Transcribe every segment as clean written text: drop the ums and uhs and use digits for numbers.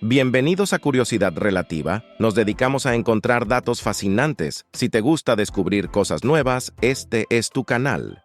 Bienvenidos a Curiosidad Relativa. Nos dedicamos a encontrar datos fascinantes. Si te gusta descubrir cosas nuevas, este es tu canal.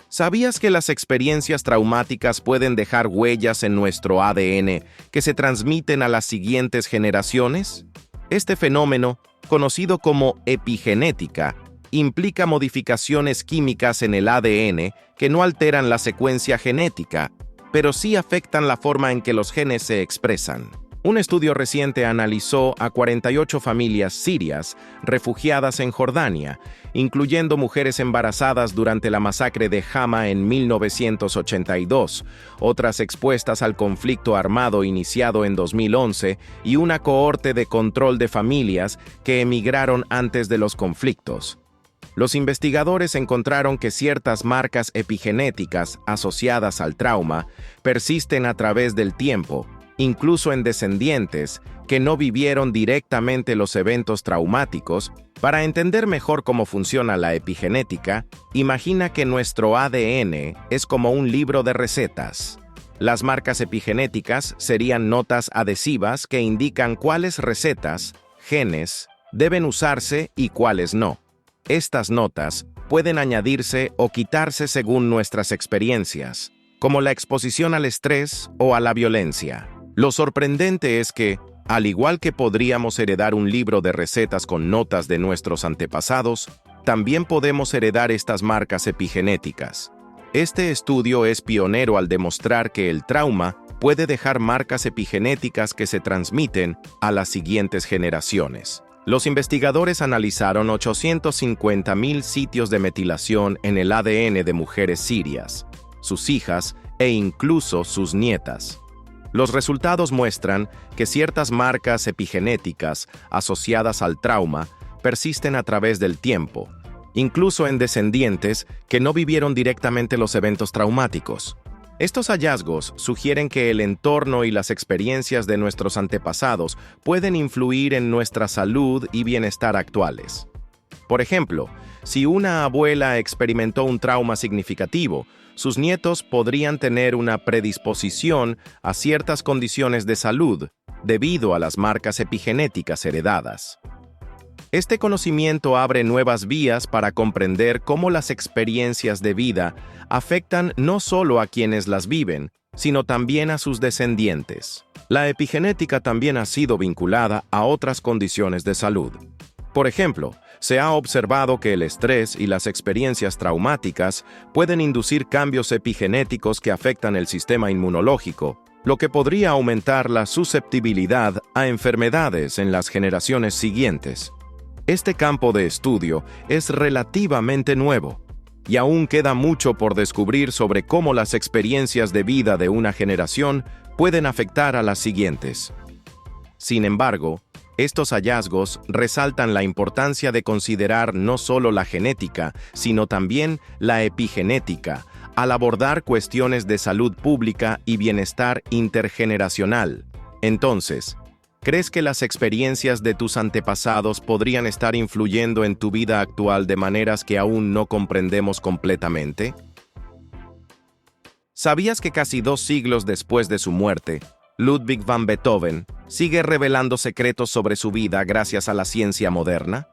¿Sabías que las experiencias traumáticas pueden dejar huellas en nuestro ADN que se transmiten a las siguientes generaciones? Este fenómeno, conocido como epigenética, implica modificaciones químicas en el ADN que no alteran la secuencia genética, pero sí afectan la forma en que los genes se expresan. Un estudio reciente analizó a 48 familias sirias refugiadas en Jordania, incluyendo mujeres embarazadas durante la masacre de Hama en 1982, otras expuestas al conflicto armado iniciado en 2011 y una cohorte de control de familias que emigraron antes de los conflictos. Los investigadores encontraron que ciertas marcas epigenéticas asociadas al trauma persisten a través del tiempo, incluso en descendientes que no vivieron directamente los eventos traumáticos. Para entender mejor cómo funciona la epigenética, imagina que nuestro ADN es como un libro de recetas. Las marcas epigenéticas serían notas adhesivas que indican cuáles recetas, genes, deben usarse y cuáles no. Estas notas pueden añadirse o quitarse según nuestras experiencias, como la exposición al estrés o a la violencia. Lo sorprendente es que, al igual que podríamos heredar un libro de recetas con notas de nuestros antepasados, también podemos heredar estas marcas epigenéticas. Este estudio es pionero al demostrar que el trauma puede dejar marcas epigenéticas que se transmiten a las siguientes generaciones. Los investigadores analizaron 850.000 sitios de metilación en el ADN de mujeres sirias, sus hijas e incluso sus nietas. Los resultados muestran que ciertas marcas epigenéticas asociadas al trauma persisten a través del tiempo, incluso en descendientes que no vivieron directamente los eventos traumáticos. Estos hallazgos sugieren que el entorno y las experiencias de nuestros antepasados pueden influir en nuestra salud y bienestar actuales. Por ejemplo, si una abuela experimentó un trauma significativo, sus nietos podrían tener una predisposición a ciertas condiciones de salud debido a las marcas epigenéticas heredadas. Este conocimiento abre nuevas vías para comprender cómo las experiencias de vida afectan no solo a quienes las viven, sino también a sus descendientes. La epigenética también ha sido vinculada a otras condiciones de salud. Por ejemplo, se ha observado que el estrés y las experiencias traumáticas pueden inducir cambios epigenéticos que afectan el sistema inmunológico, lo que podría aumentar la susceptibilidad a enfermedades en las generaciones siguientes. Este campo de estudio es relativamente nuevo, y aún queda mucho por descubrir sobre cómo las experiencias de vida de una generación pueden afectar a las siguientes. Sin embargo, estos hallazgos resaltan la importancia de considerar no solo la genética, sino también la epigenética, al abordar cuestiones de salud pública y bienestar intergeneracional. Entonces, ¿crees que las experiencias de tus antepasados podrían estar influyendo en tu vida actual de maneras que aún no comprendemos completamente? ¿Sabías que casi 2 siglos después de su muerte, Ludwig van Beethoven sigue revelando secretos sobre su vida gracias a la ciencia moderna?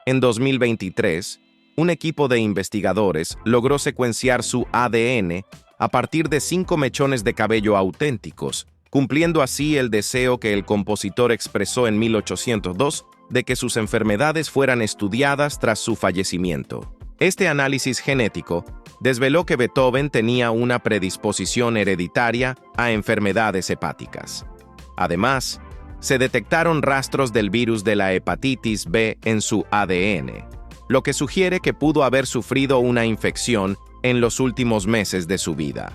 En 2023, un equipo de investigadores logró secuenciar su ADN a partir de 5 mechones de cabello auténticos, cumpliendo así el deseo que el compositor expresó en 1802 de que sus enfermedades fueran estudiadas tras su fallecimiento. Este análisis genético desveló que Beethoven tenía una predisposición hereditaria a enfermedades hepáticas. Además, se detectaron rastros del virus de la hepatitis B en su ADN, lo que sugiere que pudo haber sufrido una infección en los últimos meses de su vida.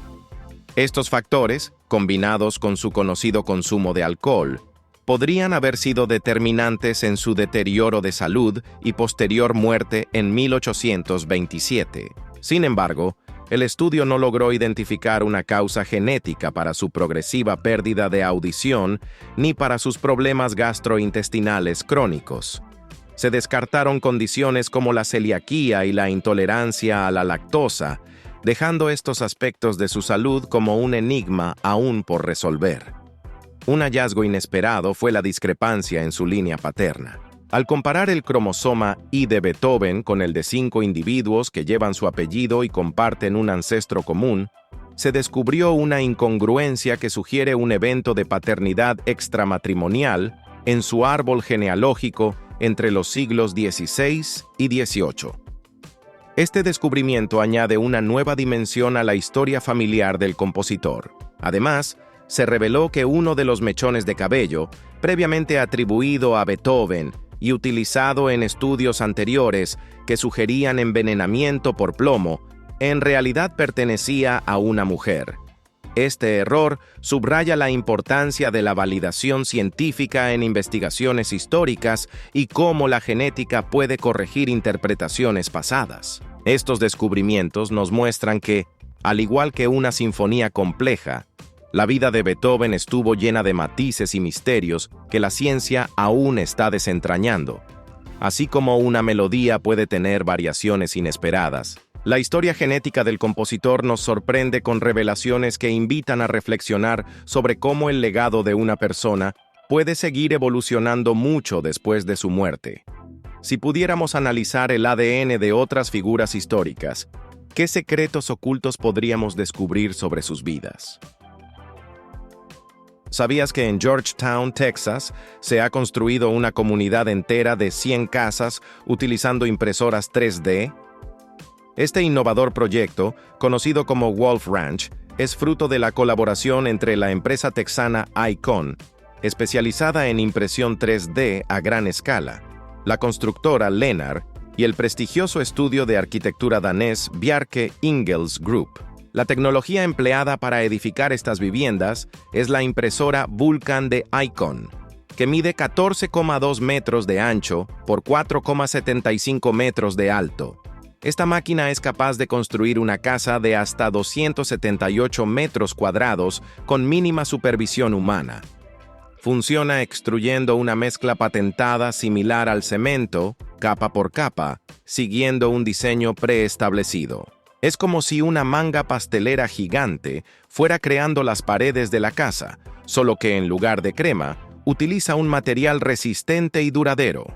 Estos factores, combinados con su conocido consumo de alcohol, podrían haber sido determinantes en su deterioro de salud y posterior muerte en 1827. Sin embargo, el estudio no logró identificar una causa genética para su progresiva pérdida de audición ni para sus problemas gastrointestinales crónicos. Se descartaron condiciones como la celiaquía y la intolerancia a la lactosa, dejando estos aspectos de su salud como un enigma aún por resolver. Un hallazgo inesperado fue la discrepancia en su línea paterna. Al comparar el cromosoma Y de Beethoven con el de 5 individuos que llevan su apellido y comparten un ancestro común, se descubrió una incongruencia que sugiere un evento de paternidad extramatrimonial en su árbol genealógico entre los siglos XVI y XVIII. Este descubrimiento añade una nueva dimensión a la historia familiar del compositor. Además, se reveló que uno de los mechones de cabello, previamente atribuido a Beethoven y utilizado en estudios anteriores que sugerían envenenamiento por plomo, en realidad pertenecía a una mujer. Este error subraya la importancia de la validación científica en investigaciones históricas y cómo la genética puede corregir interpretaciones pasadas. Estos descubrimientos nos muestran que, al igual que una sinfonía compleja, la vida de Beethoven estuvo llena de matices y misterios que la ciencia aún está desentrañando. Así como una melodía puede tener variaciones inesperadas, la historia genética del compositor nos sorprende con revelaciones que invitan a reflexionar sobre cómo el legado de una persona puede seguir evolucionando mucho después de su muerte. Si pudiéramos analizar el ADN de otras figuras históricas, ¿qué secretos ocultos podríamos descubrir sobre sus vidas? ¿Sabías que en Georgetown, Texas, se ha construido una comunidad entera de 100 casas utilizando impresoras 3D? Este innovador proyecto, conocido como Wolf Ranch, es fruto de la colaboración entre la empresa texana Icon, especializada en impresión 3D a gran escala, la constructora Lennar y el prestigioso estudio de arquitectura danés Bjarke Ingels Group. La tecnología empleada para edificar estas viviendas es la impresora Vulcan de Icon, que mide 14,2 metros de ancho por 4,75 metros de alto. Esta máquina es capaz de construir una casa de hasta 278 metros cuadrados con mínima supervisión humana. Funciona extruyendo una mezcla patentada similar al cemento, capa por capa, siguiendo un diseño preestablecido. Es como si una manga pastelera gigante fuera creando las paredes de la casa, solo que en lugar de crema, utiliza un material resistente y duradero.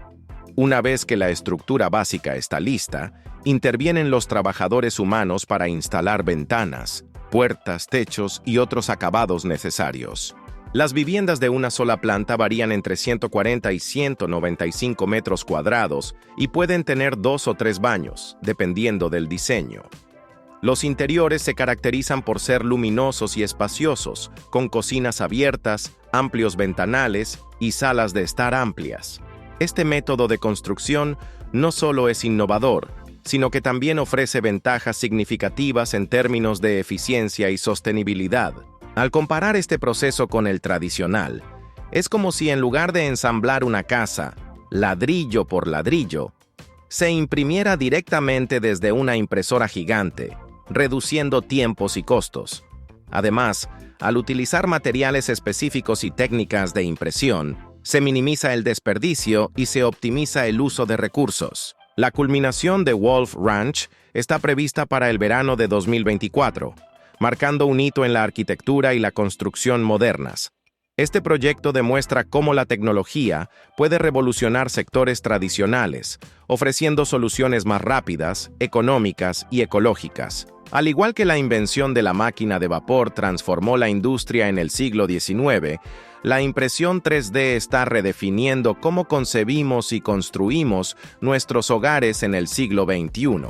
Una vez que la estructura básica está lista, intervienen los trabajadores humanos para instalar ventanas, puertas, techos y otros acabados necesarios. Las viviendas de una sola planta varían entre 140 y 195 metros cuadrados y pueden tener 2 o 3 baños, dependiendo del diseño. Los interiores se caracterizan por ser luminosos y espaciosos, con cocinas abiertas, amplios ventanales y salas de estar amplias. Este método de construcción no solo es innovador, sino que también ofrece ventajas significativas en términos de eficiencia y sostenibilidad. Al comparar este proceso con el tradicional, es como si en lugar de ensamblar una casa, ladrillo por ladrillo, se imprimiera directamente desde una impresora gigante, reduciendo tiempos y costos. Además, al utilizar materiales específicos y técnicas de impresión, se minimiza el desperdicio y se optimiza el uso de recursos. La culminación de Wolf Ranch está prevista para el verano de 2024, marcando un hito en la arquitectura y la construcción modernas. Este proyecto demuestra cómo la tecnología puede revolucionar sectores tradicionales, ofreciendo soluciones más rápidas, económicas y ecológicas. Al igual que la invención de la máquina de vapor transformó la industria en el siglo XIX, la impresión 3D está redefiniendo cómo concebimos y construimos nuestros hogares en el siglo XXI.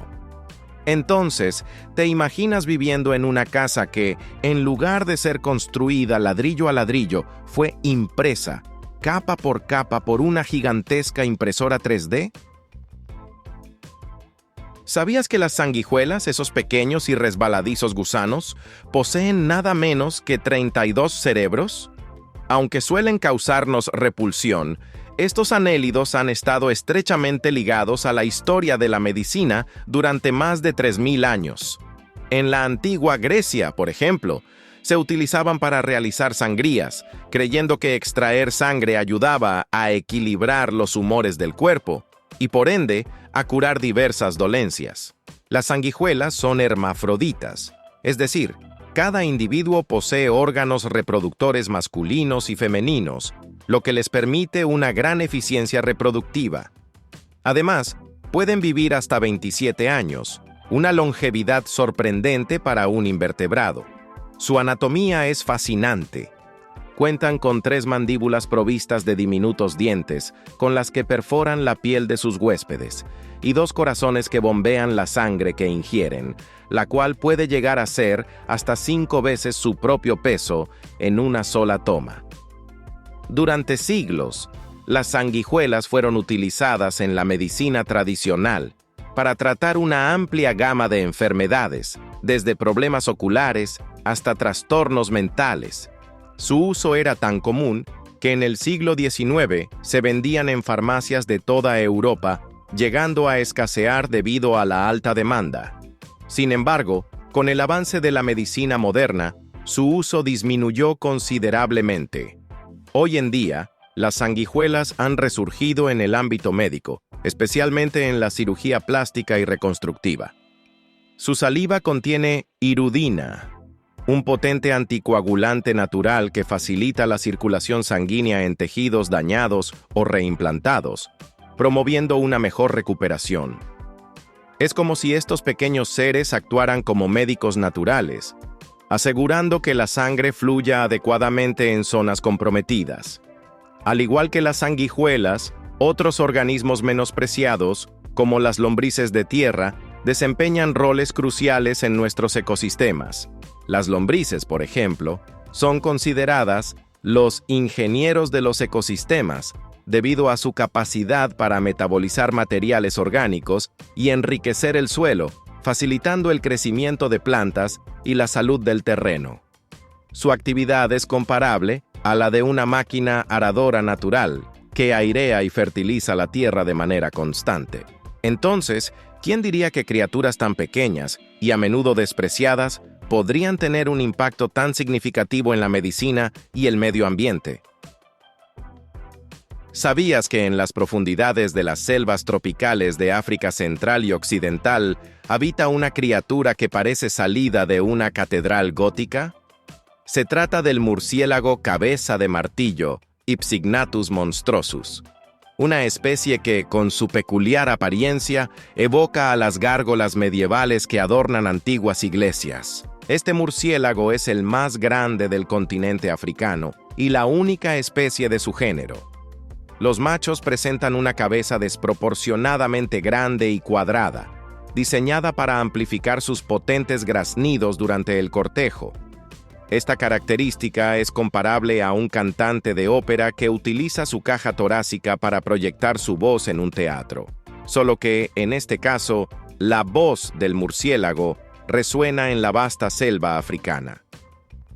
Entonces, ¿te imaginas viviendo en una casa que, en lugar de ser construida ladrillo a ladrillo, fue impresa, capa por una gigantesca impresora 3D? ¿Sabías que las sanguijuelas, esos pequeños y resbaladizos gusanos, poseen nada menos que 32 cerebros? Aunque suelen causarnos repulsión, estos anélidos han estado estrechamente ligados a la historia de la medicina durante más de 3000 años. En la antigua Grecia, por ejemplo, se utilizaban para realizar sangrías, creyendo que extraer sangre ayudaba a equilibrar los humores del cuerpo y, por ende, a curar diversas dolencias. Las sanguijuelas son hermafroditas, es decir, Cada individuo posee órganos reproductores masculinos y femeninos, lo que les permite una gran eficiencia reproductiva. Además, pueden vivir hasta 27 años, una longevidad sorprendente para un invertebrado. Su anatomía es fascinante. Cuentan con 3 mandíbulas provistas de diminutos dientes, con las que perforan la piel de sus huéspedes, y 2 corazones que bombean la sangre que ingieren, la cual puede llegar a ser hasta 5 veces su propio peso en una sola toma. Durante siglos, las sanguijuelas fueron utilizadas en la medicina tradicional para tratar una amplia gama de enfermedades, desde problemas oculares hasta trastornos mentales. Su uso era tan común que en el siglo XIX se vendían en farmacias de toda Europa, llegando a escasear debido a la alta demanda. Sin embargo, con el avance de la medicina moderna, su uso disminuyó considerablemente. Hoy en día, las sanguijuelas han resurgido en el ámbito médico, especialmente en la cirugía plástica y reconstructiva. Su saliva contiene hirudina, un potente anticoagulante natural que facilita la circulación sanguínea en tejidos dañados o reimplantados, promoviendo una mejor recuperación. Es como si estos pequeños seres actuaran como médicos naturales, asegurando que la sangre fluya adecuadamente en zonas comprometidas. Al igual que las sanguijuelas, otros organismos menospreciados, como las lombrices de tierra, desempeñan roles cruciales en nuestros ecosistemas. Las lombrices, por ejemplo, son consideradas los ingenieros de los ecosistemas, debido a su capacidad para metabolizar materiales orgánicos y enriquecer el suelo, facilitando el crecimiento de plantas y la salud del terreno. Su actividad es comparable a la de una máquina aradora natural, que airea y fertiliza la tierra de manera constante. Entonces, ¿quién diría que criaturas tan pequeñas y a menudo despreciadas podrían tener un impacto tan significativo en la medicina y el medio ambiente? ¿Sabías que en las profundidades de las selvas tropicales de África Central y Occidental habita una criatura que parece salida de una catedral gótica? Se trata del murciélago cabeza de martillo, Hypsignathus monstrosus, una especie que, con su peculiar apariencia, evoca a las gárgolas medievales que adornan antiguas iglesias. Este murciélago es el más grande del continente africano y la única especie de su género. Los machos presentan una cabeza desproporcionadamente grande y cuadrada, diseñada para amplificar sus potentes graznidos durante el cortejo. Esta característica es comparable a un cantante de ópera que utiliza su caja torácica para proyectar su voz en un teatro, solo que, en este caso, la voz del murciélago resuena en la vasta selva africana.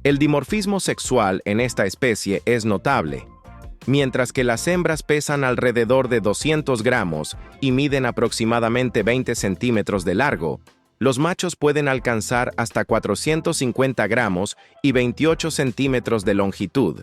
El dimorfismo sexual en esta especie es notable. Mientras que las hembras pesan alrededor de 200 gramos y miden aproximadamente 20 centímetros de largo, los machos pueden alcanzar hasta 450 gramos y 28 centímetros de longitud.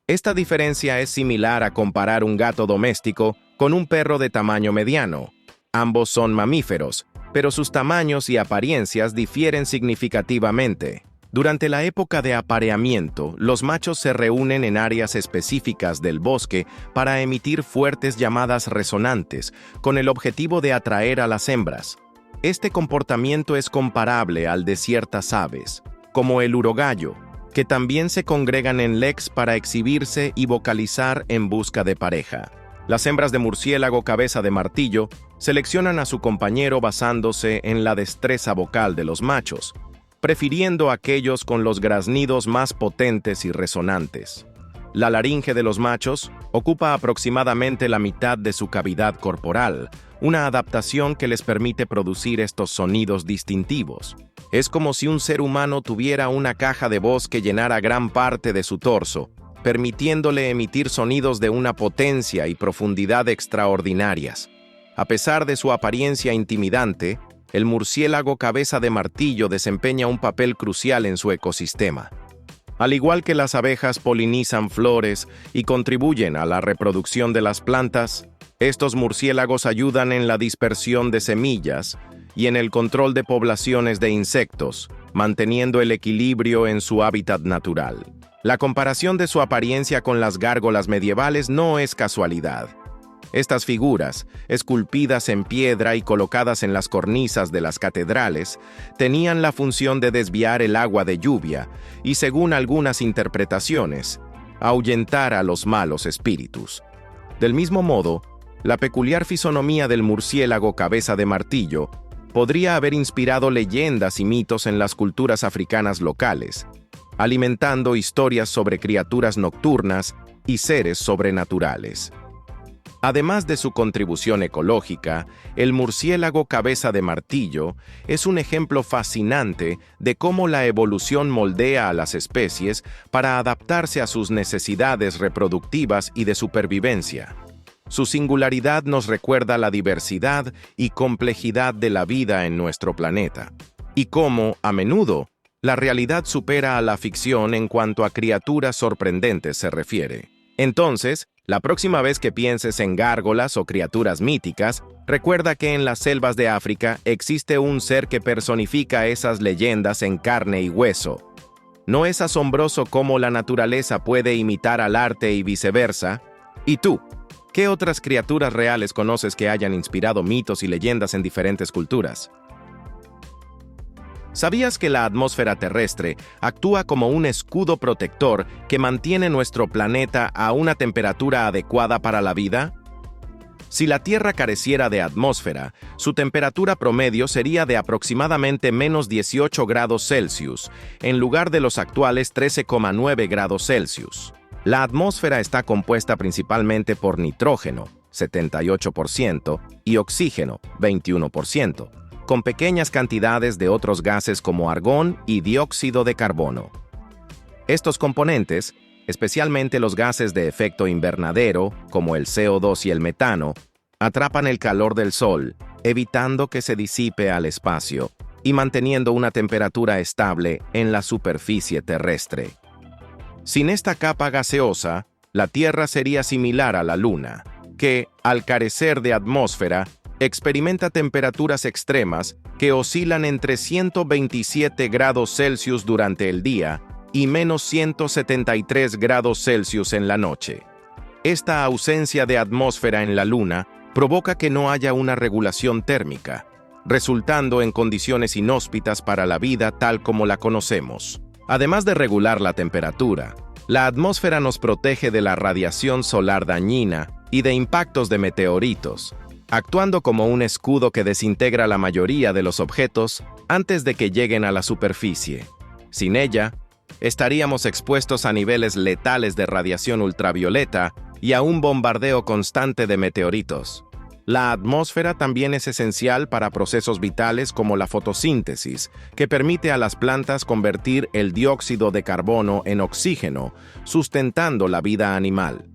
Esta diferencia es similar a comparar un gato doméstico con un perro de tamaño mediano. Ambos son mamíferos, pero sus tamaños y apariencias difieren significativamente. Durante la época de apareamiento, los machos se reúnen en áreas específicas del bosque para emitir fuertes llamadas resonantes, con el objetivo de atraer a las hembras. Este comportamiento es comparable al de ciertas aves, como el urogallo, que también se congregan en leks para exhibirse y vocalizar en busca de pareja. Las hembras de murciélago cabeza de martillo seleccionan a su compañero basándose en la destreza vocal de los machos, prefiriendo aquellos con los graznidos más potentes y resonantes. La laringe de los machos ocupa aproximadamente la mitad de su cavidad corporal, una adaptación que les permite producir estos sonidos distintivos. Es como si un ser humano tuviera una caja de voz que llenara gran parte de su torso, permitiéndole emitir sonidos de una potencia y profundidad extraordinarias. A pesar de su apariencia intimidante, el murciélago cabeza de martillo desempeña un papel crucial en su ecosistema. Al igual que las abejas polinizan flores y contribuyen a la reproducción de las plantas, estos murciélagos ayudan en la dispersión de semillas y en el control de poblaciones de insectos, manteniendo el equilibrio en su hábitat natural. La comparación de su apariencia con las gárgolas medievales no es casualidad. Estas figuras, esculpidas en piedra y colocadas en las cornisas de las catedrales, tenían la función de desviar el agua de lluvia y, según algunas interpretaciones, ahuyentar a los malos espíritus. Del mismo modo, la peculiar fisonomía del murciélago cabeza de martillo podría haber inspirado leyendas y mitos en las culturas africanas locales, alimentando historias sobre criaturas nocturnas y seres sobrenaturales. Además de su contribución ecológica, el murciélago cabeza de martillo es un ejemplo fascinante de cómo la evolución moldea a las especies para adaptarse a sus necesidades reproductivas y de supervivencia. Su singularidad nos recuerda la diversidad y complejidad de la vida en nuestro planeta, y cómo, a menudo, la realidad supera a la ficción en cuanto a criaturas sorprendentes se refiere. Entonces, la próxima vez que pienses en gárgolas o criaturas míticas, recuerda que en las selvas de África existe un ser que personifica esas leyendas en carne y hueso. ¿No es asombroso cómo la naturaleza puede imitar al arte y viceversa? ¿Y tú? ¿Qué otras criaturas reales conoces que hayan inspirado mitos y leyendas en diferentes culturas? ¿Sabías que la atmósfera terrestre actúa como un escudo protector que mantiene nuestro planeta a una temperatura adecuada para la vida? Si la Tierra careciera de atmósfera, su temperatura promedio sería de aproximadamente menos 18 grados Celsius, en lugar de los actuales 13,9 grados Celsius. La atmósfera está compuesta principalmente por nitrógeno, 78%, y oxígeno, 21%. Con pequeñas cantidades de otros gases como argón y dióxido de carbono. Estos componentes, especialmente los gases de efecto invernadero, como el CO2 y el metano, atrapan el calor del Sol, evitando que se disipe al espacio y manteniendo una temperatura estable en la superficie terrestre. Sin esta capa gaseosa, la Tierra sería similar a la Luna, que, al carecer de atmósfera, experimenta temperaturas extremas que oscilan entre 127 grados Celsius durante el día y menos 173 grados Celsius en la noche. Esta ausencia de atmósfera en la Luna provoca que no haya una regulación térmica, resultando en condiciones inhóspitas para la vida tal como la conocemos. Además de regular la temperatura, la atmósfera nos protege de la radiación solar dañina y de impactos de meteoritos, actuando como un escudo que desintegra la mayoría de los objetos antes de que lleguen a la superficie. Sin ella, estaríamos expuestos a niveles letales de radiación ultravioleta y a un bombardeo constante de meteoritos. La atmósfera también es esencial para procesos vitales como la fotosíntesis, que permite a las plantas convertir el dióxido de carbono en oxígeno, sustentando la vida animal.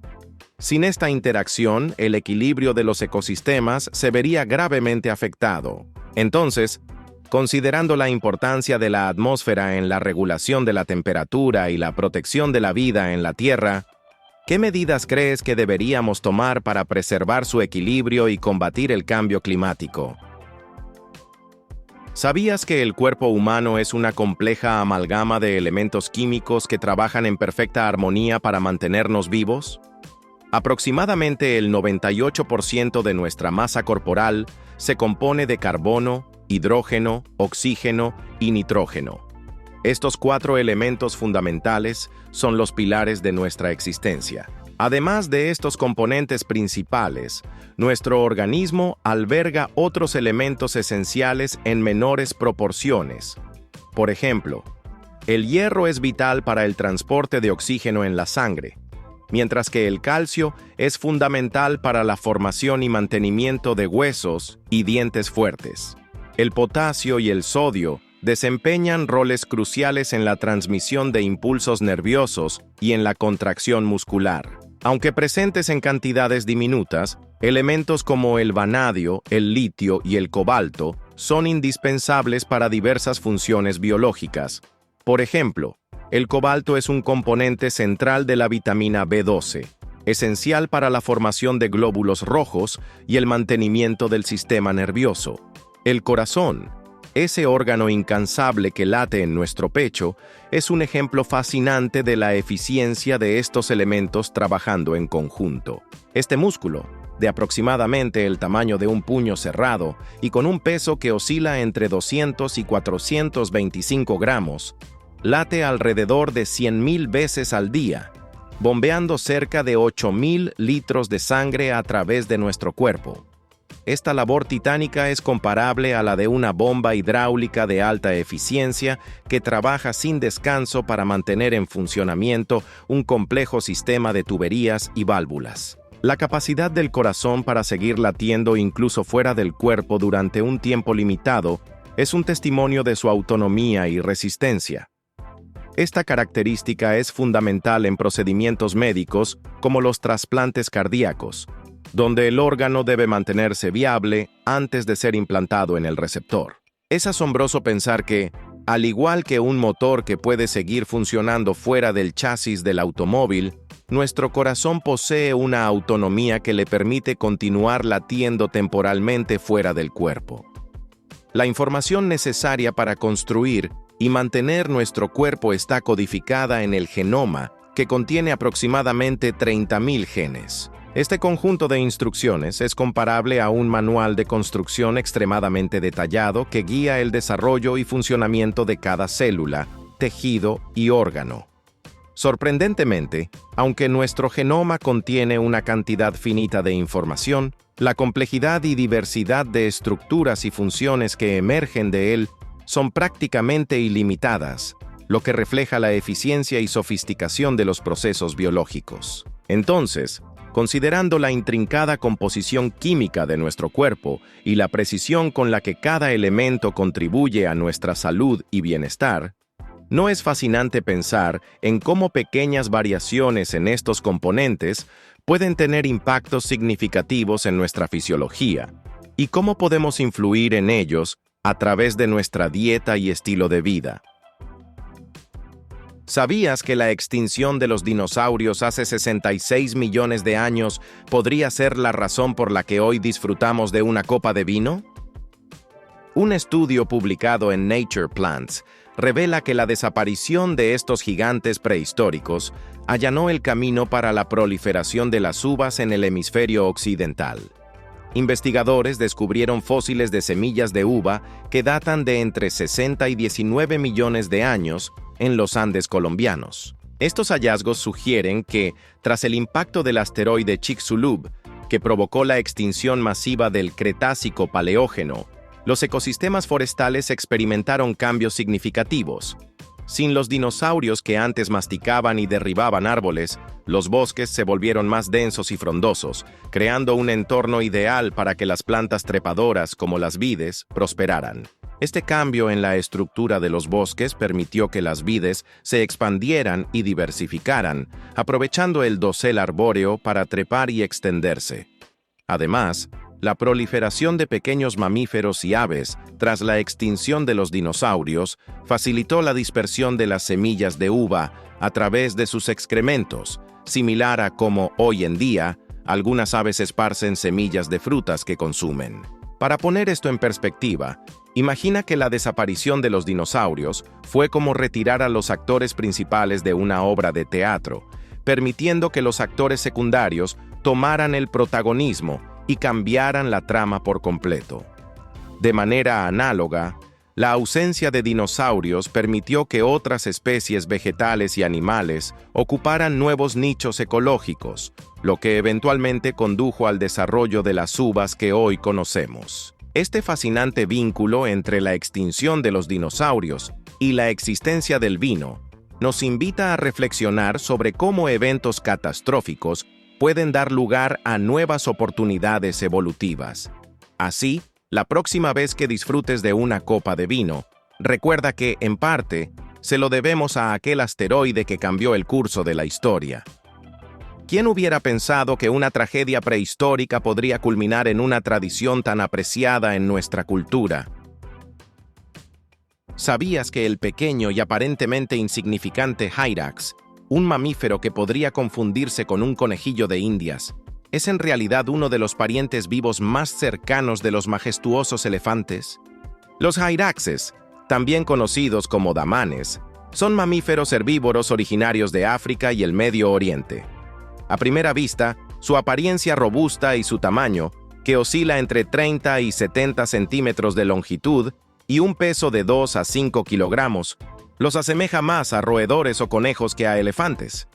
Sin esta interacción, el equilibrio de los ecosistemas se vería gravemente afectado. Entonces, considerando la importancia de la atmósfera en la regulación de la temperatura y la protección de la vida en la Tierra, ¿qué medidas crees que deberíamos tomar para preservar su equilibrio y combatir el cambio climático? ¿Sabías que el cuerpo humano es una compleja amalgama de elementos químicos que trabajan en perfecta armonía para mantenernos vivos? Aproximadamente el 98% de nuestra masa corporal se compone de carbono, hidrógeno, oxígeno y nitrógeno. Estos 4 elementos fundamentales son los pilares de nuestra existencia. Además de estos componentes principales, nuestro organismo alberga otros elementos esenciales en menores proporciones. Por ejemplo, el hierro es vital para el transporte de oxígeno en la sangre, mientras que el calcio es fundamental para la formación y mantenimiento de huesos y dientes fuertes. El potasio y el sodio desempeñan roles cruciales en la transmisión de impulsos nerviosos y en la contracción muscular. Aunque presentes en cantidades diminutas, elementos como el vanadio, el litio y el cobalto son indispensables para diversas funciones biológicas. Por ejemplo, el cobalto es un componente central de la vitamina B12, esencial para la formación de glóbulos rojos y el mantenimiento del sistema nervioso. El corazón, Ese órgano incansable que late en nuestro pecho es un ejemplo fascinante de la eficiencia de estos elementos trabajando en conjunto. Este músculo, de aproximadamente el tamaño de un puño cerrado y con un peso que oscila entre 200 y 425 gramos, late alrededor de 100.000 veces al día, bombeando cerca de 8.000 litros de sangre a través de nuestro cuerpo. Esta labor titánica es comparable a la de una bomba hidráulica de alta eficiencia que trabaja sin descanso para mantener en funcionamiento un complejo sistema de tuberías y válvulas. La capacidad del corazón para seguir latiendo incluso fuera del cuerpo durante un tiempo limitado es un testimonio de su autonomía y resistencia. Esta característica es fundamental en procedimientos médicos como los trasplantes cardíacos, donde el órgano debe mantenerse viable antes de ser implantado en el receptor. Es asombroso pensar que, al igual que un motor que puede seguir funcionando fuera del chasis del automóvil, nuestro corazón posee una autonomía que le permite continuar latiendo temporalmente fuera del cuerpo. La información necesaria para construir y mantener nuestro cuerpo está codificada en el genoma, que contiene aproximadamente 30.000 genes. Este conjunto de instrucciones es comparable a un manual de construcción extremadamente detallado que guía el desarrollo y funcionamiento de cada célula, tejido y órgano. Sorprendentemente, aunque nuestro genoma contiene una cantidad finita de información, la complejidad y diversidad de estructuras y funciones que emergen de él son prácticamente ilimitadas, lo que refleja la eficiencia y sofisticación de los procesos biológicos. Entonces, considerando la intrincada composición química de nuestro cuerpo y la precisión con la que cada elemento contribuye a nuestra salud y bienestar, ¿no es fascinante pensar en cómo pequeñas variaciones en estos componentes pueden tener impactos significativos en nuestra fisiología y cómo podemos influir en ellos a través de nuestra dieta y estilo de vida? ¿Sabías que la extinción de los dinosaurios hace 66 millones de años podría ser la razón por la que hoy disfrutamos de una copa de vino? Un estudio publicado en Nature Plants revela que la desaparición de estos gigantes prehistóricos allanó el camino para la proliferación de las uvas en el hemisferio occidental. Investigadores descubrieron fósiles de semillas de uva que datan de entre 60 y 19 millones de años en los Andes colombianos. Estos hallazgos sugieren que, tras el impacto del asteroide Chicxulub, que provocó la extinción masiva del Cretácico-Paleógeno, los ecosistemas forestales experimentaron cambios significativos. Sin los dinosaurios que antes masticaban y derribaban árboles, los bosques se volvieron más densos y frondosos, creando un entorno ideal para que las plantas trepadoras, como las vides, prosperaran. Este cambio en la estructura de los bosques permitió que las vides se expandieran y diversificaran, aprovechando el dosel arbóreo para trepar y extenderse. Además, la proliferación de pequeños mamíferos y aves tras la extinción de los dinosaurios facilitó la dispersión de las semillas de uva a través de sus excrementos, similar a cómo, hoy en día, algunas aves esparcen semillas de frutas que consumen. Para poner esto en perspectiva, imagina que la desaparición de los dinosaurios fue como retirar a los actores principales de una obra de teatro, permitiendo que los actores secundarios tomaran el protagonismo y cambiaran la trama por completo. De manera análoga, la ausencia de dinosaurios permitió que otras especies vegetales y animales ocuparan nuevos nichos ecológicos, lo que eventualmente condujo al desarrollo de las uvas que hoy conocemos. Este fascinante vínculo entre la extinción de los dinosaurios y la existencia del vino nos invita a reflexionar sobre cómo eventos catastróficos pueden dar lugar a nuevas oportunidades evolutivas. Así, la próxima vez que disfrutes de una copa de vino, recuerda que, en parte, se lo debemos a aquel asteroide que cambió el curso de la historia. ¿Quién hubiera pensado que una tragedia prehistórica podría culminar en una tradición tan apreciada en nuestra cultura? ¿Sabías que el pequeño y aparentemente insignificante Hyrax, un mamífero que podría confundirse con un conejillo de Indias, es en realidad uno de los parientes vivos más cercanos de los majestuosos elefantes? Los hyraxes, también conocidos como damanes, son mamíferos herbívoros originarios de África y el Medio Oriente. A primera vista, su apariencia robusta y su tamaño, que oscila entre 30 y 70 centímetros de longitud y un peso de 2 a 5 kilogramos, los asemeja más a roedores o conejos que a elefantes.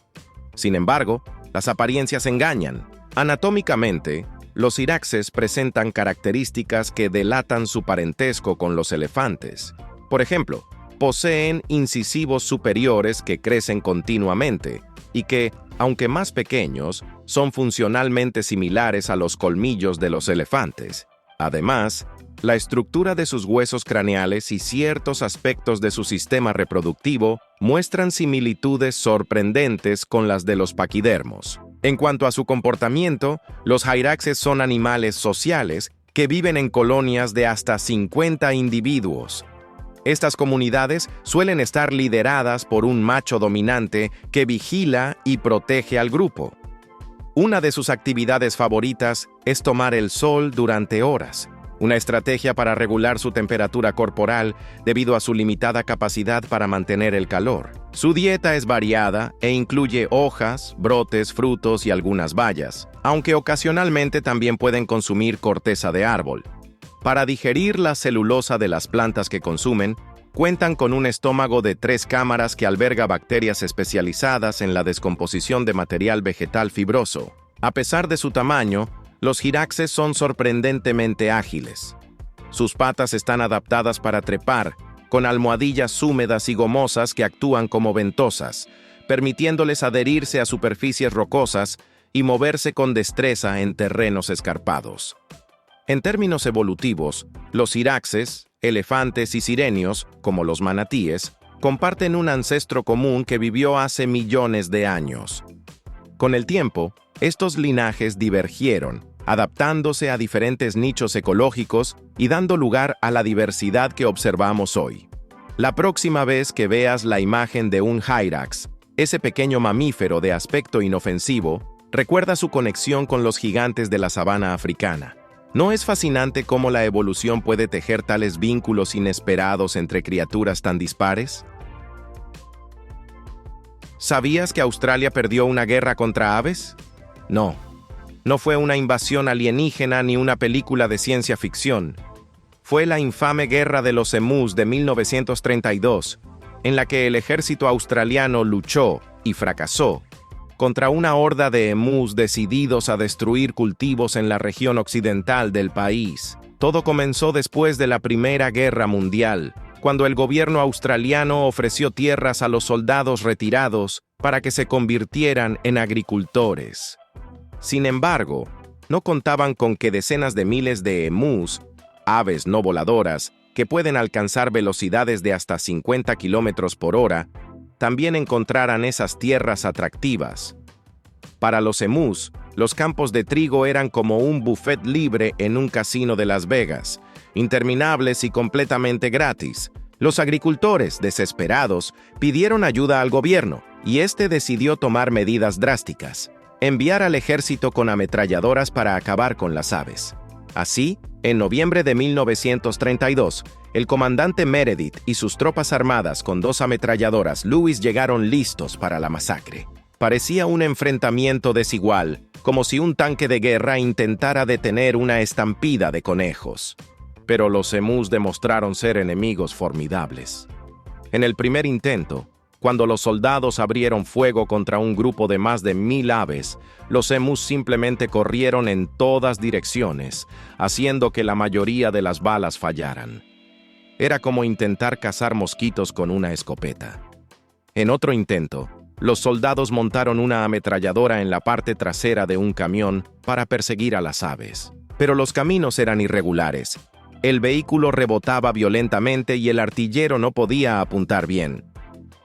Sin embargo, las apariencias engañan. Anatómicamente, los hyraxes presentan características que delatan su parentesco con los elefantes. Por ejemplo, poseen incisivos superiores que crecen continuamente y que, aunque más pequeños, son funcionalmente similares a los colmillos de los elefantes. Además, la estructura de sus huesos craneales y ciertos aspectos de su sistema reproductivo muestran similitudes sorprendentes con las de los paquidermos. En cuanto a su comportamiento, los hyraxes son animales sociales que viven en colonias de hasta 50 individuos. Estas comunidades suelen estar lideradas por un macho dominante que vigila y protege al grupo. Una de sus actividades favoritas es tomar el sol durante horas, una estrategia para regular su temperatura corporal debido a su limitada capacidad para mantener el calor. Su dieta es variada e incluye hojas, brotes, frutos y algunas bayas, aunque ocasionalmente también pueden consumir corteza de árbol. Para digerir la celulosa de las plantas que consumen, cuentan con un estómago de 3 cámaras que alberga bacterias especializadas en la descomposición de material vegetal fibroso. A pesar de su tamaño, los hyraxes son sorprendentemente ágiles. Sus patas están adaptadas para trepar, con almohadillas húmedas y gomosas que actúan como ventosas, permitiéndoles adherirse a superficies rocosas y moverse con destreza en terrenos escarpados. En términos evolutivos, los hyraxes, elefantes y sirenios, como los manatíes, comparten un ancestro común que vivió hace millones de años. Con el tiempo, estos linajes divergieron, adaptándose a diferentes nichos ecológicos y dando lugar a la diversidad que observamos hoy. La próxima vez que veas la imagen de un hyrax, ese pequeño mamífero de aspecto inofensivo, recuerda su conexión con los gigantes de la sabana africana. ¿No es fascinante cómo la evolución puede tejer tales vínculos inesperados entre criaturas tan dispares? ¿Sabías que Australia perdió una guerra contra aves? No. No fue una invasión alienígena ni una película de ciencia ficción. Fue la infame Guerra de los Emus de 1932, en la que el ejército australiano luchó y fracasó contra una horda de emus decididos a destruir cultivos en la región occidental del país. Todo comenzó después de la Primera Guerra Mundial, cuando el gobierno australiano ofreció tierras a los soldados retirados para que se convirtieran en agricultores. Sin embargo, no contaban con que decenas de miles de emus, aves no voladoras, que pueden alcanzar velocidades de hasta 50 kilómetros por hora, también encontraran esas tierras atractivas. Para los emus, los campos de trigo eran como un buffet libre en un casino de Las Vegas, interminables y completamente gratis. Los agricultores, desesperados, pidieron ayuda al gobierno, y este decidió tomar medidas drásticas: enviar al ejército con ametralladoras para acabar con las aves. Así, en noviembre de 1932, el comandante Meredith y sus tropas armadas con 2 ametralladoras Lewis llegaron listos para la masacre. Parecía un enfrentamiento desigual, como si un tanque de guerra intentara detener una estampida de conejos. Pero los emus demostraron ser enemigos formidables. En el primer intento, cuando los soldados abrieron fuego contra un grupo de más de 1000 aves, los emus simplemente corrieron en todas direcciones, haciendo que la mayoría de las balas fallaran. Era como intentar cazar mosquitos con una escopeta. En otro intento, los soldados montaron una ametralladora en la parte trasera de un camión para perseguir a las aves. Pero los caminos eran irregulares. El vehículo rebotaba violentamente y el artillero no podía apuntar bien.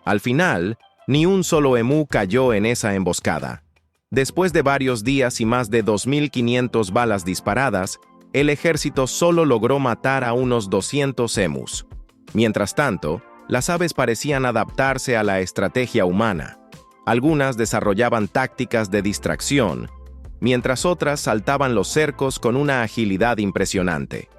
Al final, ni un solo emú cayó en esa emboscada. Después de varios días y más de 2.500 balas disparadas, el ejército solo logró matar a unos 200 emus. Mientras tanto, las aves parecían adaptarse a la estrategia humana. Algunas desarrollaban tácticas de distracción, mientras otras saltaban los cercos con una agilidad impresionante.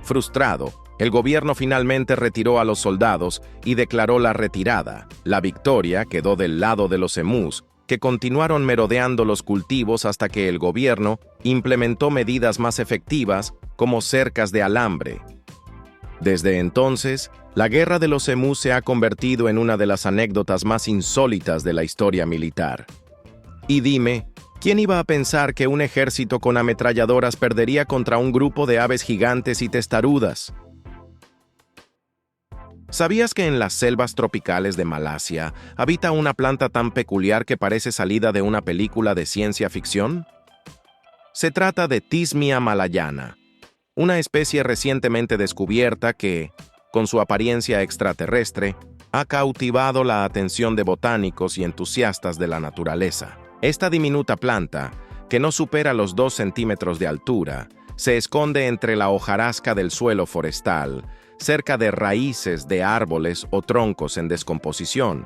Frustrado, El gobierno finalmente retiró a los soldados y declaró la retirada. La victoria quedó del lado de los emús, que continuaron merodeando los cultivos hasta que el gobierno implementó medidas más efectivas como cercas de alambre. Desde entonces, la guerra de los emús se ha convertido en una de las anécdotas más insólitas de la historia militar. Y dime, ¿quién iba a pensar que un ejército con ametralladoras perdería contra un grupo de aves gigantes y testarudas? ¿Sabías que en las selvas tropicales de Malasia habita una planta tan peculiar que parece salida de una película de ciencia ficción? Se trata de Thismia malayana, una especie recientemente descubierta que, con su apariencia extraterrestre, ha cautivado la atención de botánicos y entusiastas de la naturaleza. Esta diminuta planta, que no supera los 2 centímetros de altura, se esconde entre la hojarasca del suelo forestal, cerca de raíces de árboles o troncos en descomposición,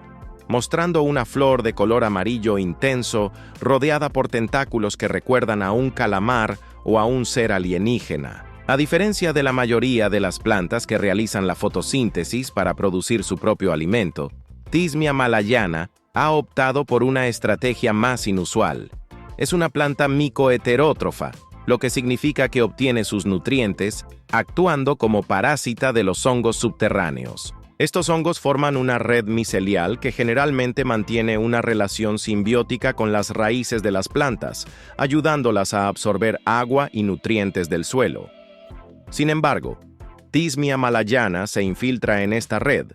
mostrando una flor de color amarillo intenso rodeada por tentáculos que recuerdan a un calamar o a un ser alienígena. A diferencia de la mayoría de las plantas que realizan la fotosíntesis para producir su propio alimento, Thismia malayana ha optado por una estrategia más inusual. Es una planta micoheterótrofa, lo que significa que obtiene sus nutrientes actuando como parásita de los hongos subterráneos. Estos hongos forman una red micelial que generalmente mantiene una relación simbiótica con las raíces de las plantas, ayudándolas a absorber agua y nutrientes del suelo. Sin embargo, Thismia malayana se infiltra en esta red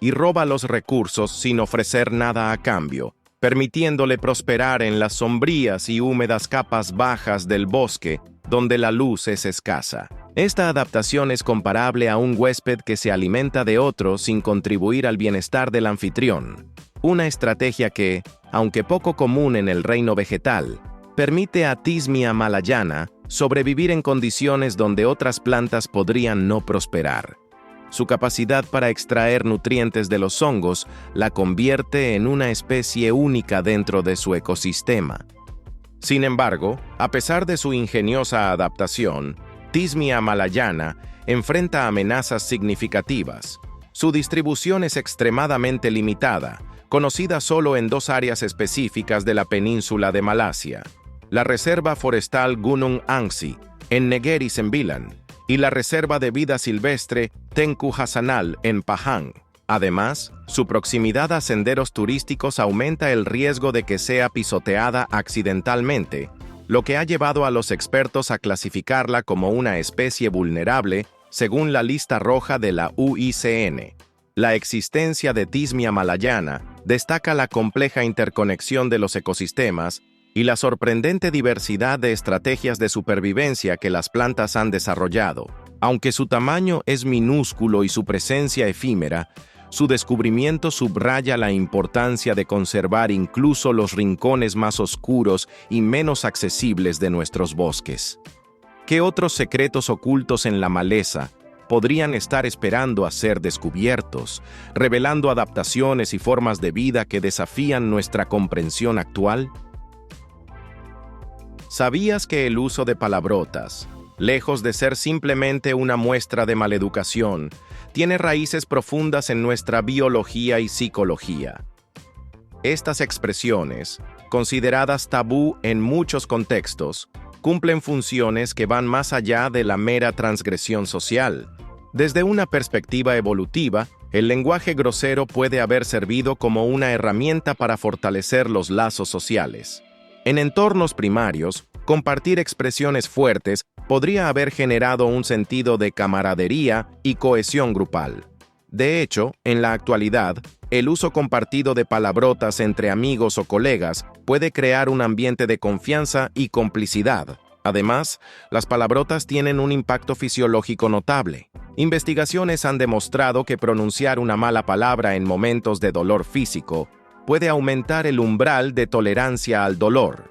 y roba los recursos sin ofrecer nada a cambio, permitiéndole prosperar en las sombrías y húmedas capas bajas del bosque donde la luz es escasa. Esta adaptación es comparable a un huésped que se alimenta de otro sin contribuir al bienestar del anfitrión. Una estrategia que, aunque poco común en el reino vegetal, permite a Thismia malayana sobrevivir en condiciones donde otras plantas podrían no prosperar. Su capacidad para extraer nutrientes de los hongos la convierte en una especie única dentro de su ecosistema. Sin embargo, a pesar de su ingeniosa adaptación, Thismia malayana enfrenta amenazas significativas. Su distribución es extremadamente limitada, conocida solo en 2 áreas específicas de la península de Malasia: la Reserva Forestal Gunung Angsi, en Negeri Sembilan, y la Reserva de Vida Silvestre Tengku Hasanal, en Pahang. Además, su proximidad a senderos turísticos aumenta el riesgo de que sea pisoteada accidentalmente, lo que ha llevado a los expertos a clasificarla como una especie vulnerable según la lista roja de la UICN. La existencia de Thismia malayana destaca la compleja interconexión de los ecosistemas y la sorprendente diversidad de estrategias de supervivencia que las plantas han desarrollado. Aunque su tamaño es minúsculo y su presencia efímera, su descubrimiento subraya la importancia de conservar incluso los rincones más oscuros y menos accesibles de nuestros bosques. ¿Qué otros secretos ocultos en la maleza podrían estar esperando a ser descubiertos, revelando adaptaciones y formas de vida que desafían nuestra comprensión actual? ¿Sabías que el uso de palabrotas, lejos de ser simplemente una muestra de maleducación, tiene raíces profundas en nuestra biología y psicología? Estas expresiones, consideradas tabú en muchos contextos, cumplen funciones que van más allá de la mera transgresión social. Desde una perspectiva evolutiva, el lenguaje grosero puede haber servido como una herramienta para fortalecer los lazos sociales. En entornos primarios, compartir expresiones fuertes podría haber generado un sentido de camaradería y cohesión grupal. De hecho, en la actualidad, el uso compartido de palabrotas entre amigos o colegas puede crear un ambiente de confianza y complicidad. Además, las palabrotas tienen un impacto fisiológico notable. Investigaciones han demostrado que pronunciar una mala palabra en momentos de dolor físico puede aumentar el umbral de tolerancia al dolor.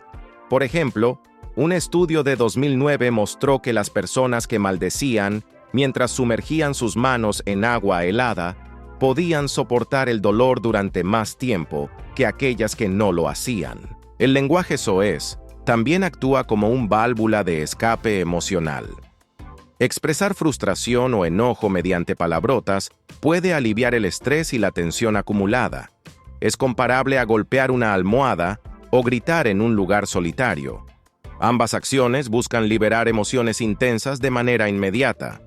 Por ejemplo, un estudio de 2009 mostró que las personas que maldecían mientras sumergían sus manos en agua helada podían soportar el dolor durante más tiempo que aquellas que no lo hacían. El lenguaje soez también actúa como un válvula de escape emocional. Expresar frustración o enojo mediante palabrotas puede aliviar el estrés y la tensión acumulada. Es comparable a golpear una almohada o gritar en un lugar solitario. Ambas acciones buscan liberar emociones intensas de manera inmediata.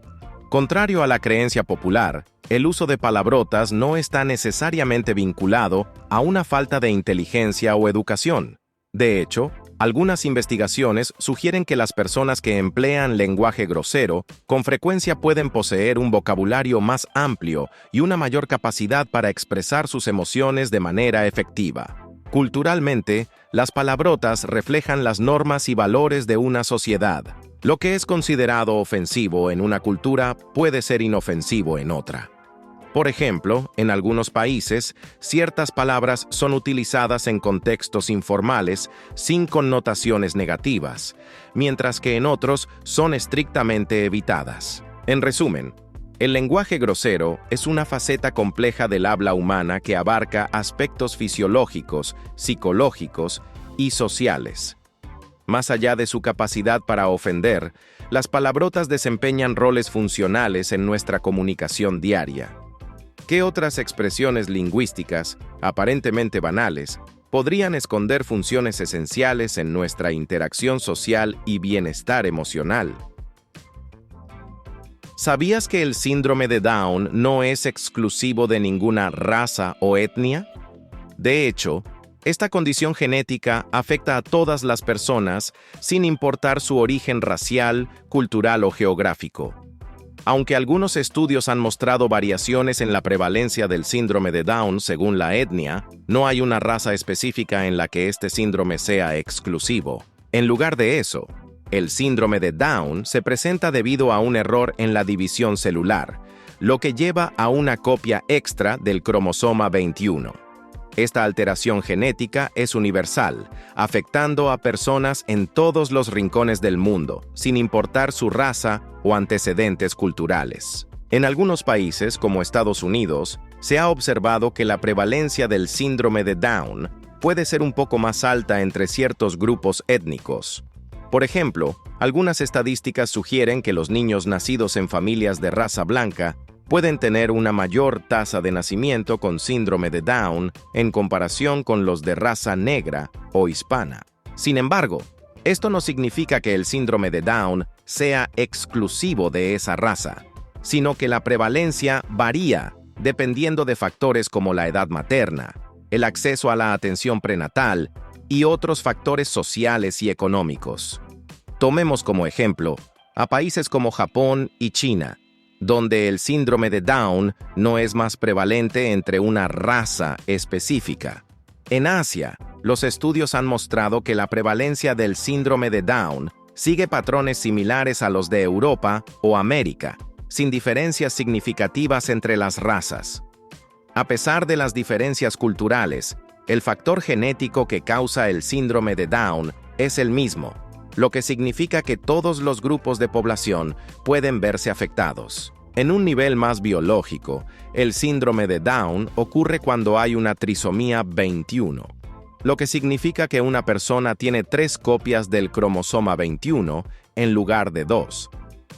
Contrario a la creencia popular, el uso de palabrotas no está necesariamente vinculado a una falta de inteligencia o educación. De hecho, algunas investigaciones sugieren que las personas que emplean lenguaje grosero con frecuencia pueden poseer un vocabulario más amplio y una mayor capacidad para expresar sus emociones de manera efectiva. Culturalmente, las palabrotas reflejan las normas y valores de una sociedad. Lo que es considerado ofensivo en una cultura puede ser inofensivo en otra. Por ejemplo, en algunos países, ciertas palabras son utilizadas en contextos informales sin connotaciones negativas, mientras que en otros son estrictamente evitadas. En resumen, el lenguaje grosero es una faceta compleja del habla humana que abarca aspectos fisiológicos, psicológicos y sociales. Más allá de su capacidad para ofender, las palabrotas desempeñan roles funcionales en nuestra comunicación diaria. ¿Qué otras expresiones lingüísticas, aparentemente banales, podrían esconder funciones esenciales en nuestra interacción social y bienestar emocional? ¿Sabías que el síndrome de Down no es exclusivo de ninguna raza o etnia? De hecho, esta condición genética afecta a todas las personas sin importar su origen racial, cultural o geográfico. Aunque algunos estudios han mostrado variaciones en la prevalencia del síndrome de Down según la etnia, no hay una raza específica en la que este síndrome sea exclusivo. En lugar de eso, el síndrome de Down se presenta debido a un error en la división celular, lo que lleva a una copia extra del cromosoma 21. Esta alteración genética es universal, afectando a personas en todos los rincones del mundo, sin importar su raza o antecedentes culturales. En algunos países, como Estados Unidos, se ha observado que la prevalencia del síndrome de Down puede ser un poco más alta entre ciertos grupos étnicos. Por ejemplo, algunas estadísticas sugieren que los niños nacidos en familias de raza blanca pueden tener una mayor tasa de nacimiento con síndrome de Down en comparación con los de raza negra o hispana. Sin embargo, esto no significa que el síndrome de Down sea exclusivo de esa raza, sino que la prevalencia varía dependiendo de factores como la edad materna, el acceso a la atención prenatal y otros factores sociales y económicos. Tomemos como ejemplo a países como Japón y China, donde el síndrome de Down no es más prevalente entre una raza específica. En Asia, los estudios han mostrado que la prevalencia del síndrome de Down sigue patrones similares a los de Europa o América, sin diferencias significativas entre las razas. A pesar de las diferencias culturales, el factor genético que causa el síndrome de Down es el mismo, lo que significa que todos los grupos de población pueden verse afectados. En un nivel más biológico, el síndrome de Down ocurre cuando hay una trisomía 21, lo que significa que una persona tiene 3 copias del cromosoma 21 en lugar de 2.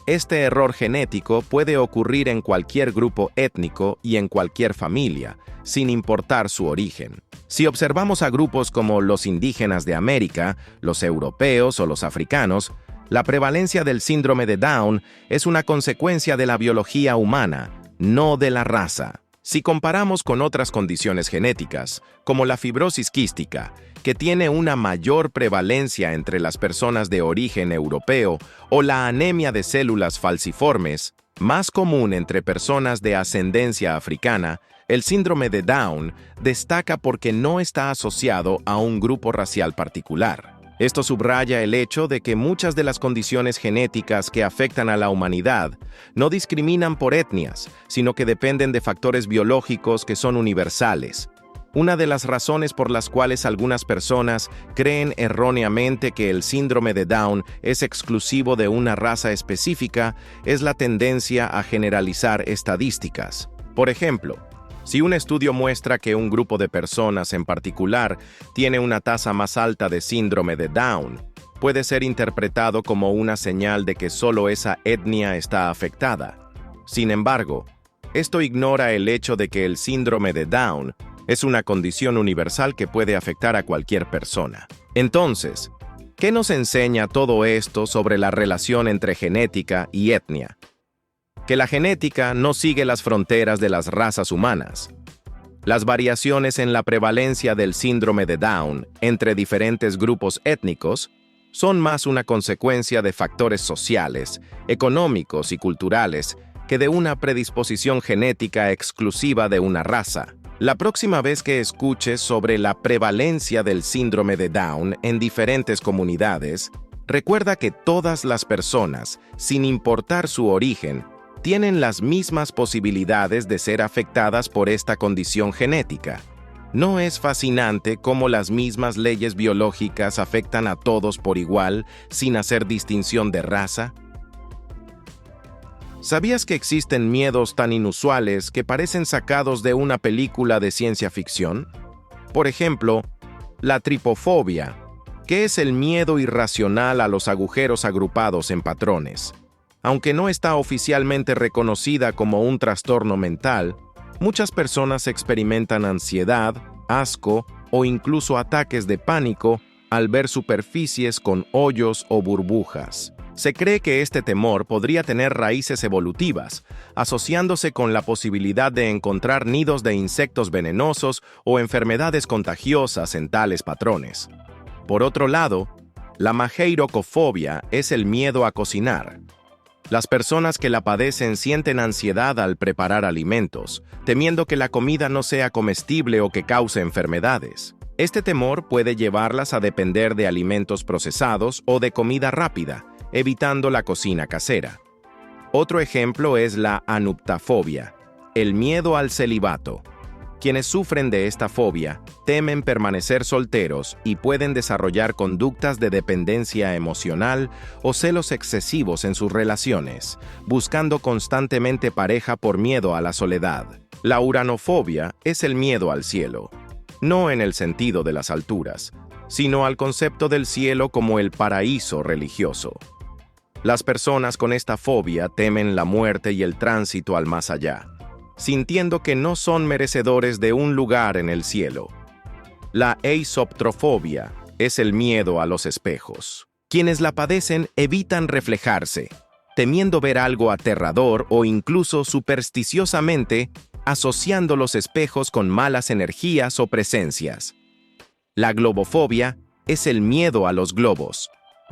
Este error genético puede ocurrir en cualquier grupo étnico y en cualquier familia, sin importar su origen. Si observamos a grupos como los indígenas de América, los europeos o los africanos, la prevalencia del síndrome de Down es una consecuencia de la biología humana, no de la raza. Si comparamos con otras condiciones genéticas, como la fibrosis quística, que tiene una mayor prevalencia entre las personas de origen europeo, o la anemia de células falciformes, más común entre personas de ascendencia africana, el síndrome de Down destaca porque no está asociado a un grupo racial particular. Esto subraya el hecho de que muchas de las condiciones genéticas que afectan a la humanidad no discriminan por etnias, sino que dependen de factores biológicos que son universales. Una de las razones por las cuales algunas personas creen erróneamente que el síndrome de Down es exclusivo de una raza específica es la tendencia a generalizar estadísticas. Por ejemplo, si un estudio muestra que un grupo de personas en particular tiene una tasa más alta de síndrome de Down, puede ser interpretado como una señal de que solo esa etnia está afectada. Sin embargo, esto ignora el hecho de que el síndrome de Down es una condición universal que puede afectar a cualquier persona. Entonces, ¿qué nos enseña todo esto sobre la relación entre genética y etnia? Que la genética no sigue las fronteras de las razas humanas. Las variaciones en la prevalencia del síndrome de Down entre diferentes grupos étnicos son más una consecuencia de factores sociales, económicos y culturales que de una predisposición genética exclusiva de una raza. La próxima vez que escuches sobre la prevalencia del síndrome de Down en diferentes comunidades, recuerda que todas las personas, sin importar su origen, tienen las mismas posibilidades de ser afectadas por esta condición genética. ¿No es fascinante cómo las mismas leyes biológicas afectan a todos por igual, sin hacer distinción de raza? ¿Sabías que existen miedos tan inusuales que parecen sacados de una película de ciencia ficción? Por ejemplo, la tripofobia, que es el miedo irracional a los agujeros agrupados en patrones. Aunque no está oficialmente reconocida como un trastorno mental, muchas personas experimentan ansiedad, asco o incluso ataques de pánico al ver superficies con hoyos o burbujas. Se cree que este temor podría tener raíces evolutivas, asociándose con la posibilidad de encontrar nidos de insectos venenosos o enfermedades contagiosas en tales patrones. Por otro lado, la mageirocofobia es el miedo a cocinar. Las personas que la padecen sienten ansiedad al preparar alimentos, temiendo que la comida no sea comestible o que cause enfermedades. Este temor puede llevarlas a depender de alimentos procesados o de comida rápida, evitando la cocina casera. Otro ejemplo es la anuptafobia, el miedo al celibato. Quienes sufren de esta fobia temen permanecer solteros y pueden desarrollar conductas de dependencia emocional o celos excesivos en sus relaciones, buscando constantemente pareja por miedo a la soledad. La uranofobia es el miedo al cielo, no en el sentido de las alturas, sino al concepto del cielo como el paraíso religioso. Las personas con esta fobia temen la muerte y el tránsito al más allá, sintiendo que no son merecedores de un lugar en el cielo. La eisoptrofobia es el miedo a los espejos. Quienes la padecen evitan reflejarse, temiendo ver algo aterrador o incluso supersticiosamente asociando los espejos con malas energías o presencias. La globofobia es el miedo a los globos.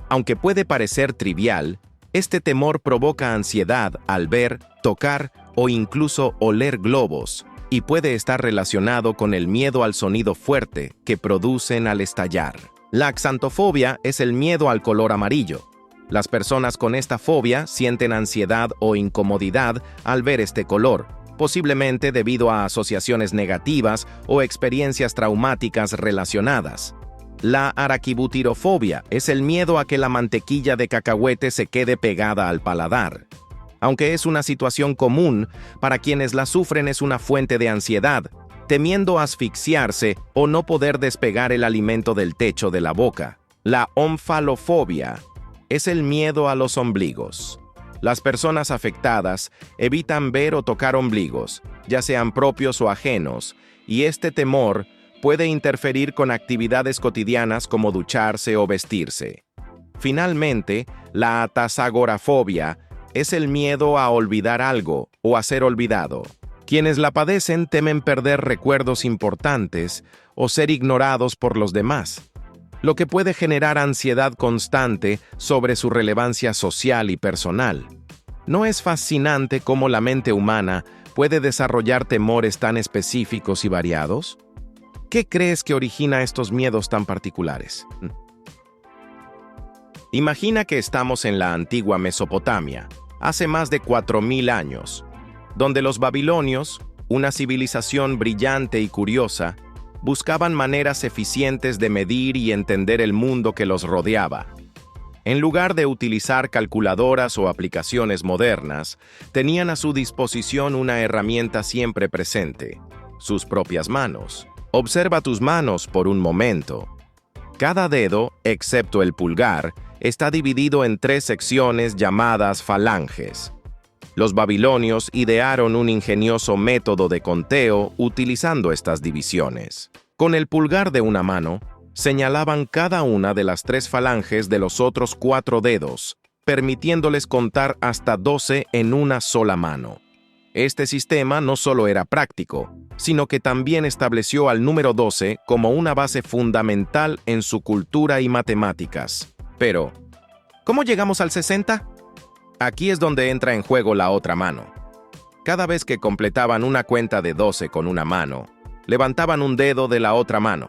Aunque puede parecer trivial, este temor provoca ansiedad al ver, tocar o incluso oler globos, y puede estar relacionado con el miedo al sonido fuerte que producen al estallar. La xantofobia es el miedo al color amarillo. Las personas con esta fobia sienten ansiedad o incomodidad al ver este color, posiblemente debido a asociaciones negativas o experiencias traumáticas relacionadas. La araquibutirofobia es el miedo a que la mantequilla de cacahuete se quede pegada al paladar. Aunque es una situación común, para quienes la sufren es una fuente de ansiedad, temiendo asfixiarse o no poder despegar el alimento del techo de la boca. La omfalofobia es el miedo a los ombligos. Las personas afectadas evitan ver o tocar ombligos, ya sean propios o ajenos, y este temor puede interferir con actividades cotidianas como ducharse o vestirse. Finalmente, la atasagorafobia es el miedo a olvidar algo o a ser olvidado. Quienes la padecen temen perder recuerdos importantes o ser ignorados por los demás, lo que puede generar ansiedad constante sobre su relevancia social y personal. ¿No es fascinante cómo la mente humana puede desarrollar temores tan específicos y variados? ¿Qué crees que origina estos miedos tan particulares? Imagina que estamos en la antigua Mesopotamia, hace más de 4000 años, donde los babilonios, una civilización brillante y curiosa, buscaban maneras eficientes de medir y entender el mundo que los rodeaba. En lugar de utilizar calculadoras o aplicaciones modernas, tenían a su disposición una herramienta siempre presente: sus propias manos. Observa tus manos por un momento. Cada dedo, excepto el pulgar, está dividido en 3 secciones llamadas falanges. Los babilonios idearon un ingenioso método de conteo utilizando estas divisiones. Con el pulgar de una mano, señalaban cada una de las 3 falanges de los otros 4 dedos, permitiéndoles contar hasta 12 en una sola mano. Este sistema no solo era práctico, sino que también estableció al número 12 como una base fundamental en su cultura y matemáticas. Pero, ¿cómo llegamos al 60? Aquí es donde entra en juego la otra mano. Cada vez que completaban una cuenta de 12 con una mano, levantaban un dedo de la otra mano.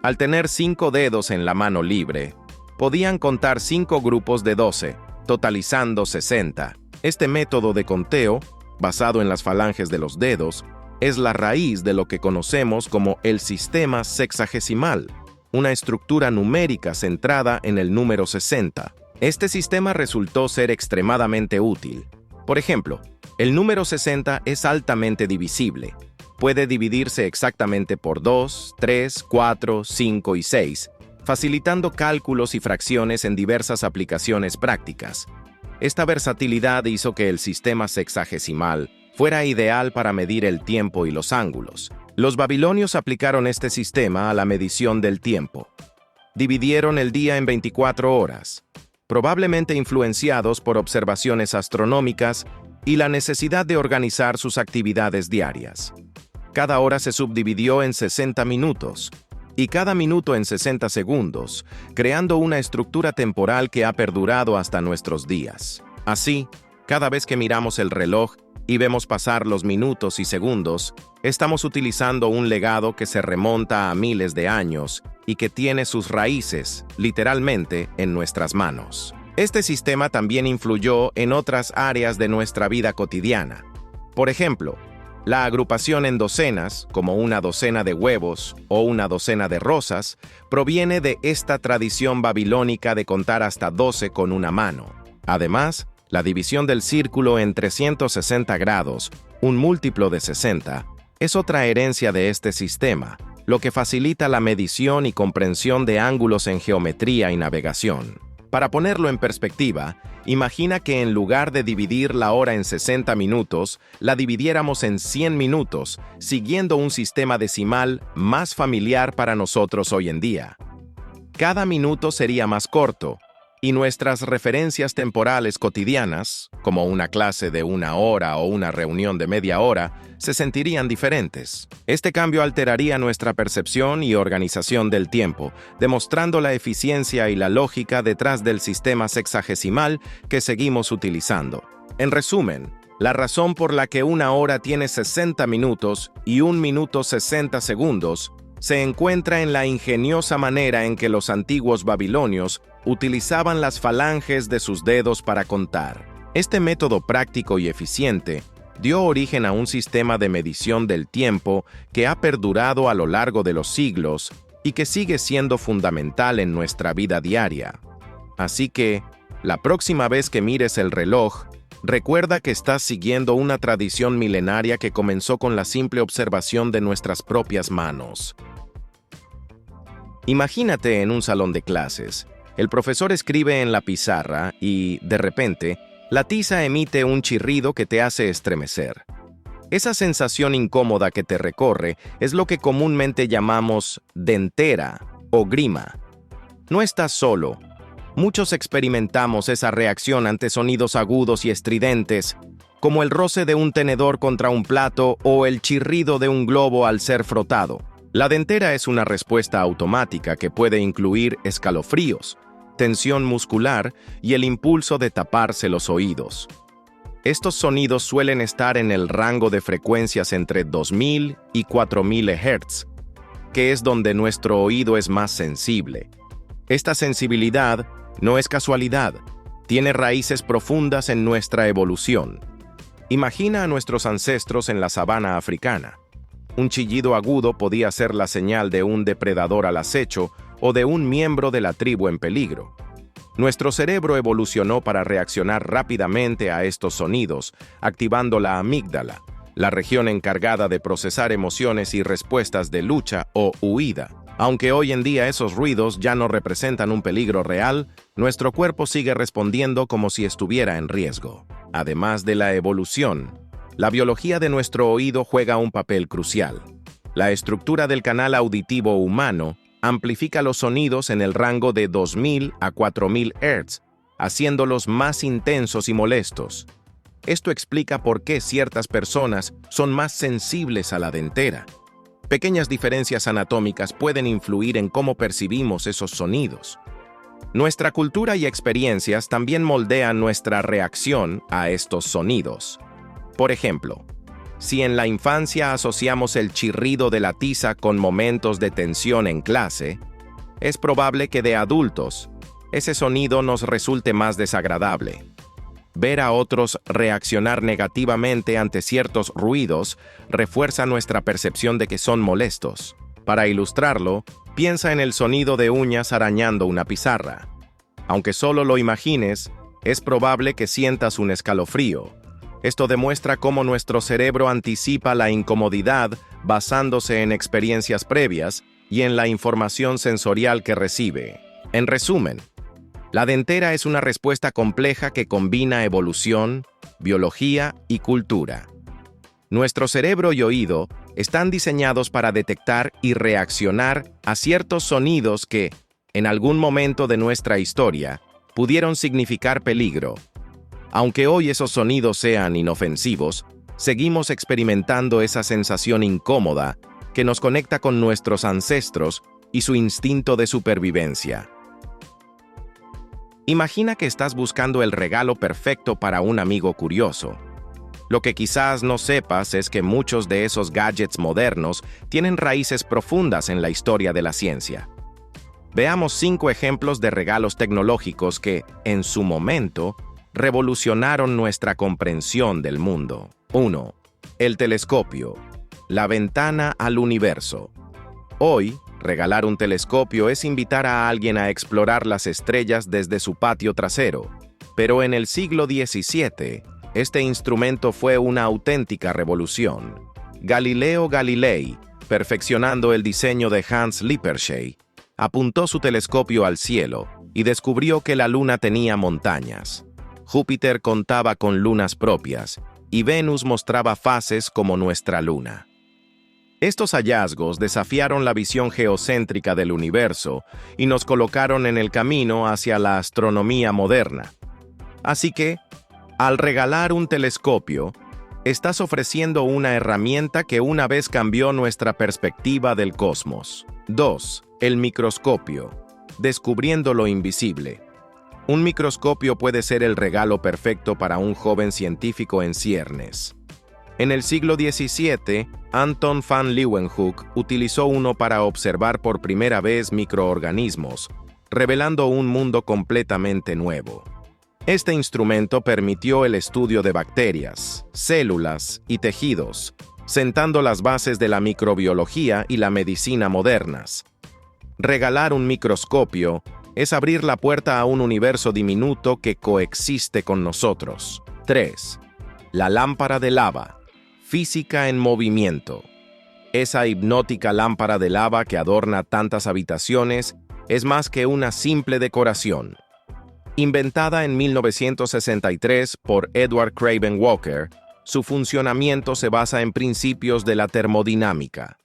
Al tener 5 dedos en la mano libre, podían contar 5 grupos de 12, totalizando 60. Este método de conteo, basado en las falanges de los dedos, es la raíz de lo que conocemos como el sistema sexagesimal, una estructura numérica centrada en el número 60. Este sistema resultó ser extremadamente útil. Por ejemplo, el número 60 es altamente divisible. Puede dividirse exactamente por 2, 3, 4, 5 y 6, facilitando cálculos y fracciones en diversas aplicaciones prácticas. Esta versatilidad hizo que el sistema sexagesimal fuera ideal para medir el tiempo y los ángulos. Los babilonios aplicaron este sistema a la medición del tiempo. Dividieron el día en 24 horas, probablemente influenciados por observaciones astronómicas y la necesidad de organizar sus actividades diarias. Cada hora se subdividió en 60 minutos, y cada minuto en 60 segundos, creando una estructura temporal que ha perdurado hasta nuestros días. Así, cada vez que miramos el reloj y vemos pasar los minutos y segundos, estamos utilizando un legado que se remonta a miles de años y que tiene sus raíces, literalmente, en nuestras manos. Este sistema también influyó en otras áreas de nuestra vida cotidiana. Por ejemplo, la agrupación en docenas, como una docena de huevos o una docena de rosas, proviene de esta tradición babilónica de contar hasta 12 con una mano. Además, la división del círculo en 360 grados, un múltiplo de 60, es otra herencia de este sistema, lo que facilita la medición y comprensión de ángulos en geometría y navegación. Para ponerlo en perspectiva, imagina que en lugar de dividir la hora en 60 minutos, la dividiéramos en 100 minutos, siguiendo un sistema decimal más familiar para nosotros hoy en día. Cada minuto sería más corto, y nuestras referencias temporales cotidianas, como una clase de 1 hora o una reunión de media hora, se sentirían diferentes. Este cambio alteraría nuestra percepción y organización del tiempo, demostrando la eficiencia y la lógica detrás del sistema sexagesimal que seguimos utilizando. En resumen, la razón por la que 1 hora tiene 60 minutos y 1 minuto 60 segundos se encuentra en la ingeniosa manera en que los antiguos babilonios utilizaban las falanges de sus dedos para contar. Este método práctico y eficiente dio origen a un sistema de medición del tiempo que ha perdurado a lo largo de los siglos y que sigue siendo fundamental en nuestra vida diaria. Así que, la próxima vez que mires el reloj, recuerda que estás siguiendo una tradición milenaria que comenzó con la simple observación de nuestras propias manos. Imagínate en un salón de clases. El profesor escribe en la pizarra y, de repente, la tiza emite un chirrido que te hace estremecer. Esa sensación incómoda que te recorre es lo que comúnmente llamamos dentera o grima. No estás solo. Muchos experimentamos esa reacción ante sonidos agudos y estridentes, como el roce de un tenedor contra un plato o el chirrido de un globo al ser frotado. La dentera es una respuesta automática que puede incluir escalofríos, tensión muscular y el impulso de taparse los oídos. Estos sonidos suelen estar en el rango de frecuencias entre 2000 y 4000 Hz, que es donde nuestro oído es más sensible. Esta sensibilidad no es casualidad, tiene raíces profundas en nuestra evolución. Imagina a nuestros ancestros en la sabana africana. Un chillido agudo podía ser la señal de un depredador al acecho o de un miembro de la tribu en peligro. Nuestro cerebro evolucionó para reaccionar rápidamente a estos sonidos, activando la amígdala, la región encargada de procesar emociones y respuestas de lucha o huida. Aunque hoy en día esos ruidos ya no representan un peligro real, nuestro cuerpo sigue respondiendo como si estuviera en riesgo. Además de la evolución, la biología de nuestro oído juega un papel crucial. La estructura del canal auditivo humano amplifica los sonidos en el rango de 2000 a 4000 Hz, haciéndolos más intensos y molestos. Esto explica por qué ciertas personas son más sensibles a la dentera. Pequeñas diferencias anatómicas pueden influir en cómo percibimos esos sonidos. Nuestra cultura y experiencias también moldean nuestra reacción a estos sonidos. Por ejemplo, si en la infancia asociamos el chirrido de la tiza con momentos de tensión en clase, es probable que de adultos ese sonido nos resulte más desagradable. Ver a otros reaccionar negativamente ante ciertos ruidos refuerza nuestra percepción de que son molestos. Para ilustrarlo, piensa en el sonido de uñas arañando una pizarra. Aunque solo lo imagines, es probable que sientas un escalofrío. Esto demuestra cómo nuestro cerebro anticipa la incomodidad basándose en experiencias previas y en la información sensorial que recibe. En resumen, la dentera es una respuesta compleja que combina evolución, biología y cultura. Nuestro cerebro y oído están diseñados para detectar y reaccionar a ciertos sonidos que, en algún momento de nuestra historia, pudieron significar peligro. Aunque hoy esos sonidos sean inofensivos, seguimos experimentando esa sensación incómoda que nos conecta con nuestros ancestros y su instinto de supervivencia. Imagina que estás buscando el regalo perfecto para un amigo curioso. Lo que quizás no sepas es que muchos de esos gadgets modernos tienen raíces profundas en la historia de la ciencia. Veamos 5 ejemplos de regalos tecnológicos que, en su momento, revolucionaron nuestra comprensión del mundo. 1. El telescopio, la ventana al universo. Hoy, regalar un telescopio es invitar a alguien a explorar las estrellas desde su patio trasero, pero en el siglo XVII, este instrumento fue una auténtica revolución. Galileo Galilei, perfeccionando el diseño de Hans Lippershey, apuntó su telescopio al cielo y descubrió que la Luna tenía montañas. Júpiter contaba con lunas propias y Venus mostraba fases como nuestra Luna. Estos hallazgos desafiaron la visión geocéntrica del universo y nos colocaron en el camino hacia la astronomía moderna. Así que, al regalar un telescopio, estás ofreciendo una herramienta que una vez cambió nuestra perspectiva del cosmos. 2. El microscopio, descubriendo lo invisible. Un microscopio puede ser el regalo perfecto para un joven científico en ciernes. En el siglo XVII, Anton van Leeuwenhoek utilizó uno para observar por primera vez microorganismos, revelando un mundo completamente nuevo. Este instrumento permitió el estudio de bacterias, células y tejidos, sentando las bases de la microbiología y la medicina modernas. Regalar un microscopio es abrir la puerta a un universo diminuto que coexiste con nosotros. 3. La lámpara de lava. Física en movimiento. Esa hipnótica lámpara de lava que adorna tantas habitaciones es más que una simple decoración. Inventada en 1963 por Edward Craven Walker, su funcionamiento se basa en principios de la termodinámica.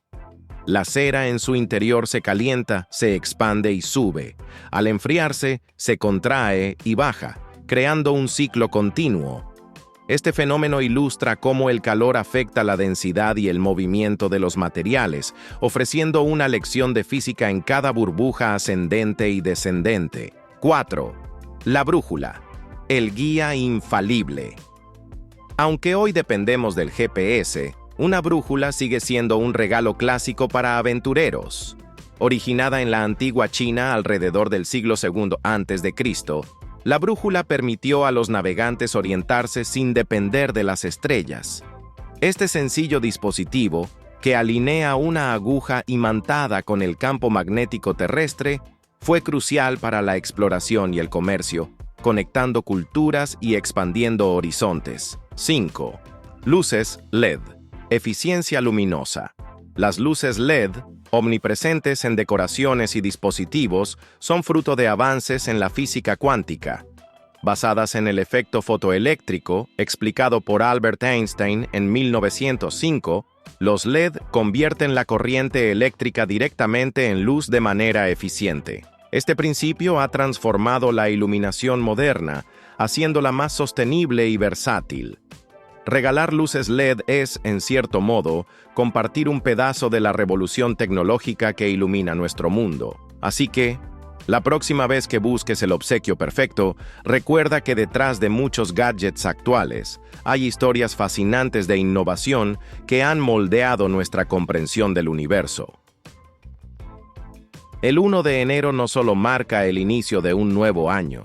La cera en su interior se calienta, se expande y sube. Al enfriarse, se contrae y baja, creando un ciclo continuo. Este fenómeno ilustra cómo el calor afecta la densidad y el movimiento de los materiales, ofreciendo una lección de física en cada burbuja ascendente y descendente. 4. La brújula, el guía infalible. Aunque hoy dependemos del GPS, una brújula sigue siendo un regalo clásico para aventureros. Originada en la antigua China alrededor del siglo II a.C., la brújula permitió a los navegantes orientarse sin depender de las estrellas. Este sencillo dispositivo, que alinea una aguja imantada con el campo magnético terrestre, fue crucial para la exploración y el comercio, conectando culturas y expandiendo horizontes. 5. Luces LED. Eficiencia luminosa. Las luces LED omnipresentes en decoraciones y dispositivos, son fruto de avances en la física cuántica, basadas en el efecto fotoeléctrico explicado por Albert Einstein en 1905. Los LED convierten la corriente eléctrica directamente en luz de manera eficiente. Este principio ha transformado la iluminación moderna, haciéndola más sostenible y versátil. Regalar luces LED es, en cierto modo, compartir un pedazo de la revolución tecnológica que ilumina nuestro mundo. Así que, la próxima vez que busques el obsequio perfecto, recuerda que detrás de muchos gadgets actuales hay historias fascinantes de innovación que han moldeado nuestra comprensión del universo. El 1 de enero no solo marca el inicio de un nuevo año,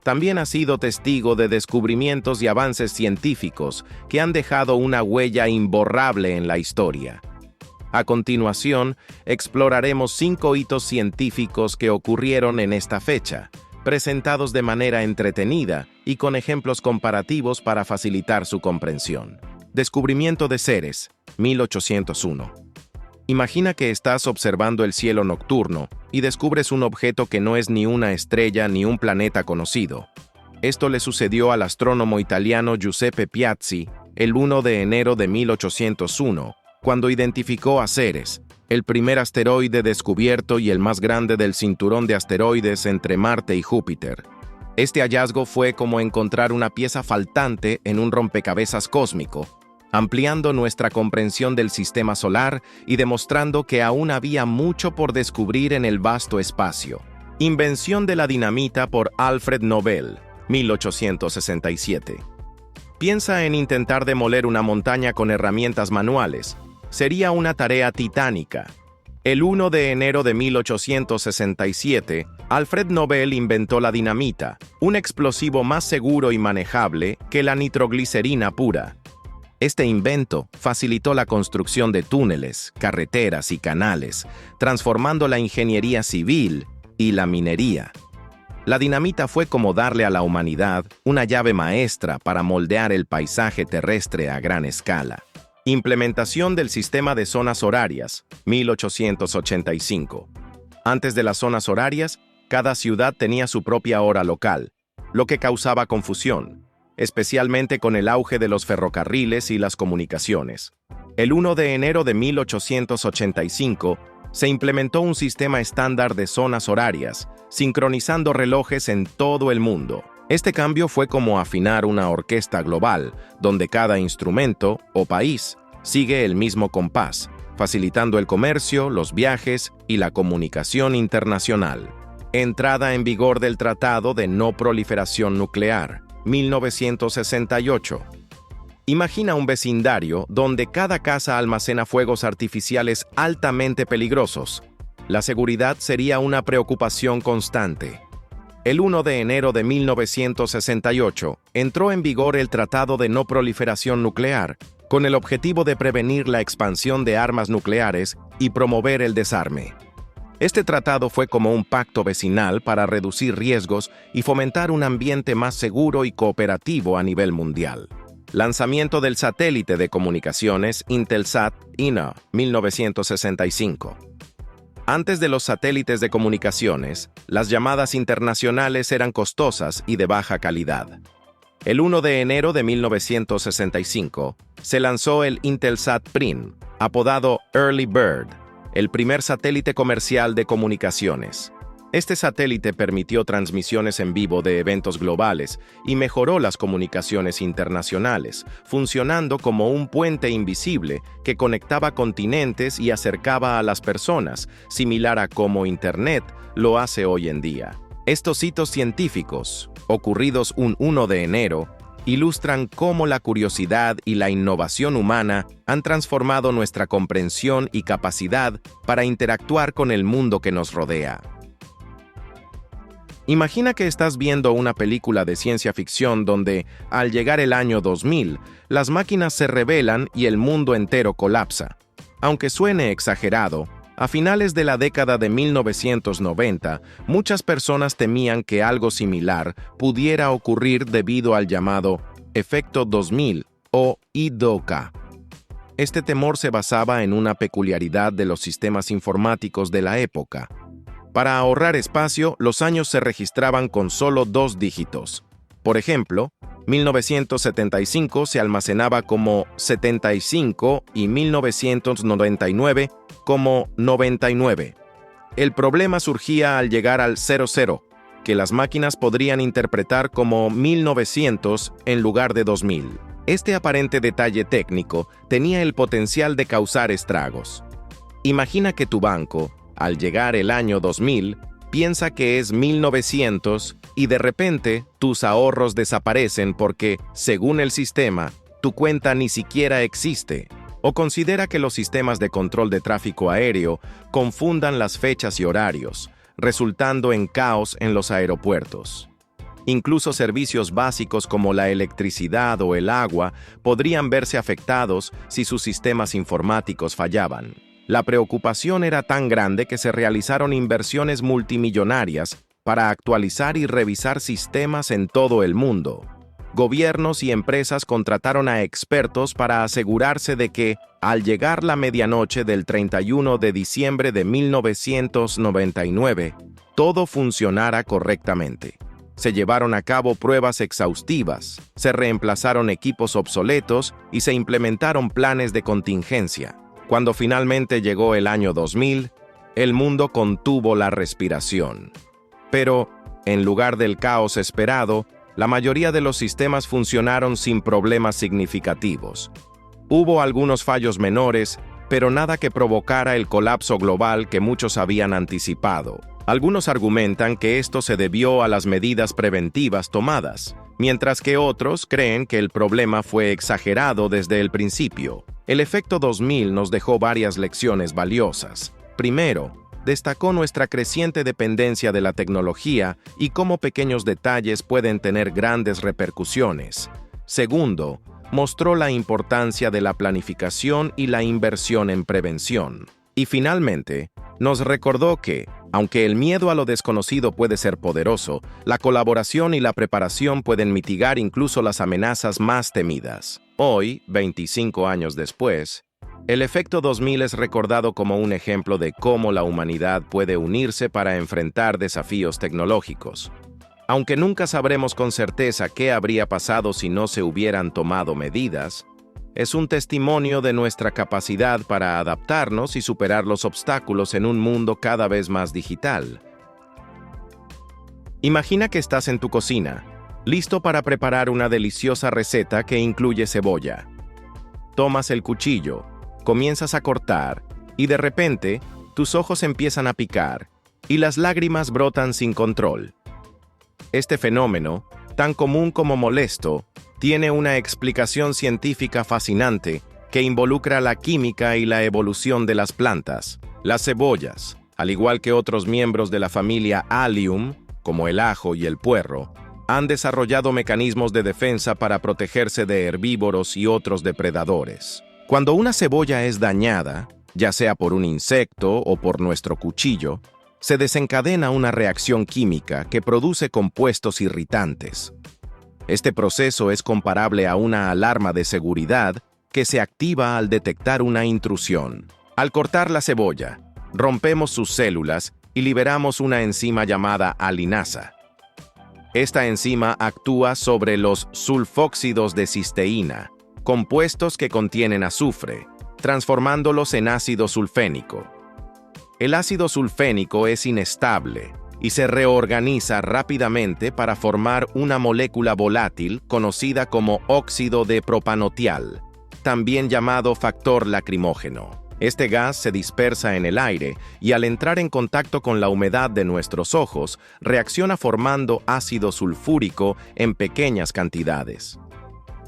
también ha sido testigo de descubrimientos y avances científicos que han dejado una huella imborrable en la historia. A continuación, exploraremos 5 hitos científicos que ocurrieron en esta fecha, presentados de manera entretenida y con ejemplos comparativos para facilitar su comprensión. Descubrimiento de Ceres, 1801. Imagina que estás observando el cielo nocturno y descubres un objeto que no es ni una estrella ni un planeta conocido. Esto le sucedió al astrónomo italiano Giuseppe Piazzi el 1 de enero de 1801, cuando identificó a Ceres, el primer asteroide descubierto y el más grande del cinturón de asteroides entre Marte y Júpiter. Este hallazgo fue como encontrar una pieza faltante en un rompecabezas cósmico, ampliando nuestra comprensión del sistema solar y demostrando que aún había mucho por descubrir en el vasto espacio. Invención de la dinamita por Alfred Nobel, 1867. Piensa en intentar demoler una montaña con herramientas manuales. Sería una tarea titánica. El 1 de enero de 1867, Alfred Nobel inventó la dinamita, un explosivo más seguro y manejable que la nitroglicerina pura. Este invento facilitó la construcción de túneles, carreteras y canales, transformando la ingeniería civil y la minería. La dinamita fue como darle a la humanidad una llave maestra para moldear el paisaje terrestre a gran escala. Implementación del sistema de zonas horarias, 1885. Antes de las zonas horarias, cada ciudad tenía su propia hora local, lo que causaba confusión, especialmente con el auge de los ferrocarriles y las comunicaciones. El 1 de enero de 1885, se implementó un sistema estándar de zonas horarias, sincronizando relojes en todo el mundo. Este cambio fue como afinar una orquesta global, donde cada instrumento o país sigue el mismo compás, facilitando el comercio, los viajes y la comunicación internacional. Entrada en vigor del Tratado de No Proliferación Nuclear, 1968. Imagina un vecindario donde cada casa almacena fuegos artificiales altamente peligrosos. La seguridad sería una preocupación constante. El 1 de enero de 1968 entró en vigor el Tratado de No Proliferación Nuclear, con el objetivo de prevenir la expansión de armas nucleares y promover el desarme. Este tratado fue como un pacto vecinal para reducir riesgos y fomentar un ambiente más seguro y cooperativo a nivel mundial. Lanzamiento del satélite de comunicaciones Intelsat INA, 1965. Antes de los satélites de comunicaciones, las llamadas internacionales eran costosas y de baja calidad. El 1 de enero de 1965, se lanzó el Intelsat PRIN, apodado Early Bird, el primer satélite comercial de comunicaciones. Este satélite permitió transmisiones en vivo de eventos globales y mejoró las comunicaciones internacionales, funcionando como un puente invisible que conectaba continentes y acercaba a las personas, similar a cómo Internet lo hace hoy en día. Estos hitos científicos, ocurridos un 1 de enero, ilustran cómo la curiosidad y la innovación humana han transformado nuestra comprensión y capacidad para interactuar con el mundo que nos rodea. Imagina que estás viendo una película de ciencia ficción donde, al llegar el año 2000, las máquinas se rebelan y el mundo entero colapsa. Aunque suene exagerado, a finales de la década de 1990, muchas personas temían que algo similar pudiera ocurrir debido al llamado Efecto 2000 o IDOK. Este temor se basaba en una peculiaridad de los sistemas informáticos de la época. Para ahorrar espacio, los años se registraban con solo 2 dígitos. Por ejemplo, 1975 se almacenaba como 75 y 1999 como 99. El problema surgía al llegar al 00, que las máquinas podrían interpretar como 1900 en lugar de 2000. Este aparente detalle técnico tenía el potencial de causar estragos. Imagina que tu banco, al llegar el año 2000, piensa que es 1900 y de repente tus ahorros desaparecen porque, según el sistema, tu cuenta ni siquiera existe. O considera que los sistemas de control de tráfico aéreo confundan las fechas y horarios, resultando en caos en los aeropuertos. Incluso servicios básicos como la electricidad o el agua podrían verse afectados si sus sistemas informáticos fallaban. La preocupación era tan grande que se realizaron inversiones multimillonarias para actualizar y revisar sistemas en todo el mundo. Gobiernos y empresas contrataron a expertos para asegurarse de que, al llegar la medianoche del 31 de diciembre de 1999, todo funcionara correctamente. Se llevaron a cabo pruebas exhaustivas, se reemplazaron equipos obsoletos y se implementaron planes de contingencia. Cuando finalmente llegó el año 2000, el mundo contuvo la respiración. Pero, en lugar del caos esperado, la mayoría de los sistemas funcionaron sin problemas significativos. Hubo algunos fallos menores, pero nada que provocara el colapso global que muchos habían anticipado. Algunos argumentan que esto se debió a las medidas preventivas tomadas, mientras que otros creen que el problema fue exagerado desde el principio. El efecto 2000 nos dejó varias lecciones valiosas. Primero, destacó nuestra creciente dependencia de la tecnología y cómo pequeños detalles pueden tener grandes repercusiones. Segundo, mostró la importancia de la planificación y la inversión en prevención. Y finalmente, nos recordó que, aunque el miedo a lo desconocido puede ser poderoso, la colaboración y la preparación pueden mitigar incluso las amenazas más temidas. Hoy, 25 años después, el efecto 2000 es recordado como un ejemplo de cómo la humanidad puede unirse para enfrentar desafíos tecnológicos. Aunque nunca sabremos con certeza qué habría pasado si no se hubieran tomado medidas, es un testimonio de nuestra capacidad para adaptarnos y superar los obstáculos en un mundo cada vez más digital. Imagina que estás en tu cocina, listo para preparar una deliciosa receta que incluye cebolla. Tomas el cuchillo, comienzas a cortar, y de repente, tus ojos empiezan a picar, y las lágrimas brotan sin control. Este fenómeno, tan común como molesto, tiene una explicación científica fascinante que involucra la química y la evolución de las plantas. Las cebollas, al igual que otros miembros de la familia Allium, como el ajo y el puerro, han desarrollado mecanismos de defensa para protegerse de herbívoros y otros depredadores. Cuando una cebolla es dañada, ya sea por un insecto o por nuestro cuchillo, se desencadena una reacción química que produce compuestos irritantes. Este proceso es comparable a una alarma de seguridad que se activa al detectar una intrusión. Al cortar la cebolla, rompemos sus células y liberamos una enzima llamada alinasa. Esta enzima actúa sobre los sulfóxidos de cisteína, compuestos que contienen azufre, transformándolos en ácido sulfénico. El ácido sulfénico es inestable y se reorganiza rápidamente para formar una molécula volátil conocida como óxido de propanotial, también llamado factor lacrimógeno. Este gas se dispersa en el aire y al entrar en contacto con la humedad de nuestros ojos, reacciona formando ácido sulfúrico en pequeñas cantidades.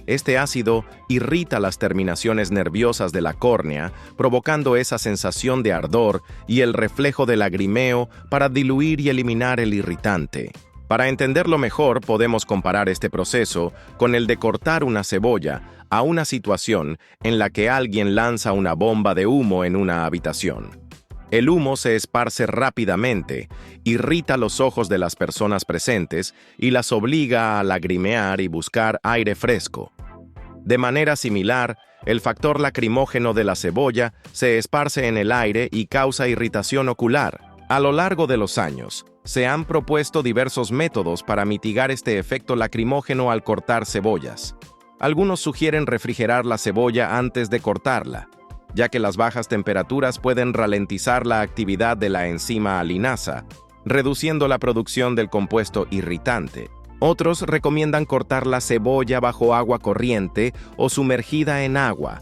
Este ácido irrita las terminaciones nerviosas de la córnea, provocando esa sensación de ardor y el reflejo del lagrimeo para diluir y eliminar el irritante. Para entenderlo mejor, podemos comparar este proceso con el de cortar una cebolla a una situación en la que alguien lanza una bomba de humo en una habitación. El humo se esparce rápidamente, irrita los ojos de las personas presentes y las obliga a lagrimear y buscar aire fresco. De manera similar, el factor lacrimógeno de la cebolla se esparce en el aire y causa irritación ocular. A lo largo de los años, se han propuesto diversos métodos para mitigar este efecto lacrimógeno al cortar cebollas. Algunos sugieren refrigerar la cebolla antes de cortarla, ya que las bajas temperaturas pueden ralentizar la actividad de la enzima alinasa, reduciendo la producción del compuesto irritante. Otros recomiendan cortar la cebolla bajo agua corriente o sumergida en agua,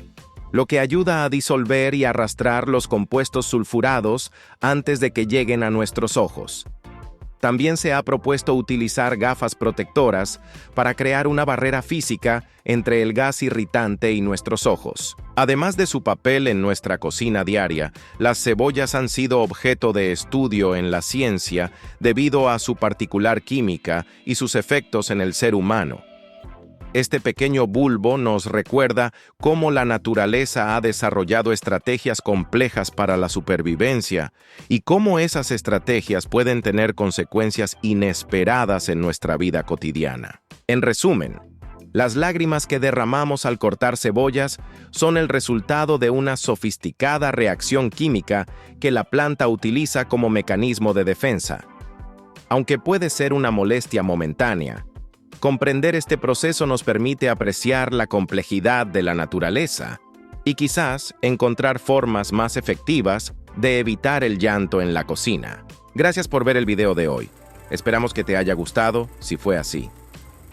lo que ayuda a disolver y arrastrar los compuestos sulfurados antes de que lleguen a nuestros ojos. También se ha propuesto utilizar gafas protectoras para crear una barrera física entre el gas irritante y nuestros ojos. Además de su papel en nuestra cocina diaria, las cebollas han sido objeto de estudio en la ciencia debido a su particular química y sus efectos en el ser humano. Este pequeño bulbo nos recuerda cómo la naturaleza ha desarrollado estrategias complejas para la supervivencia y cómo esas estrategias pueden tener consecuencias inesperadas en nuestra vida cotidiana. En resumen, las lágrimas que derramamos al cortar cebollas son el resultado de una sofisticada reacción química que la planta utiliza como mecanismo de defensa. Aunque puede ser una molestia momentánea, comprender este proceso nos permite apreciar la complejidad de la naturaleza y quizás encontrar formas más efectivas de evitar el llanto en la cocina. Gracias por ver el video de hoy. Esperamos que te haya gustado, si fue así.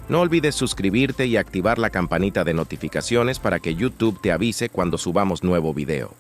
No olvides suscribirte y activar la campanita de notificaciones para que YouTube te avise cuando subamos nuevo video.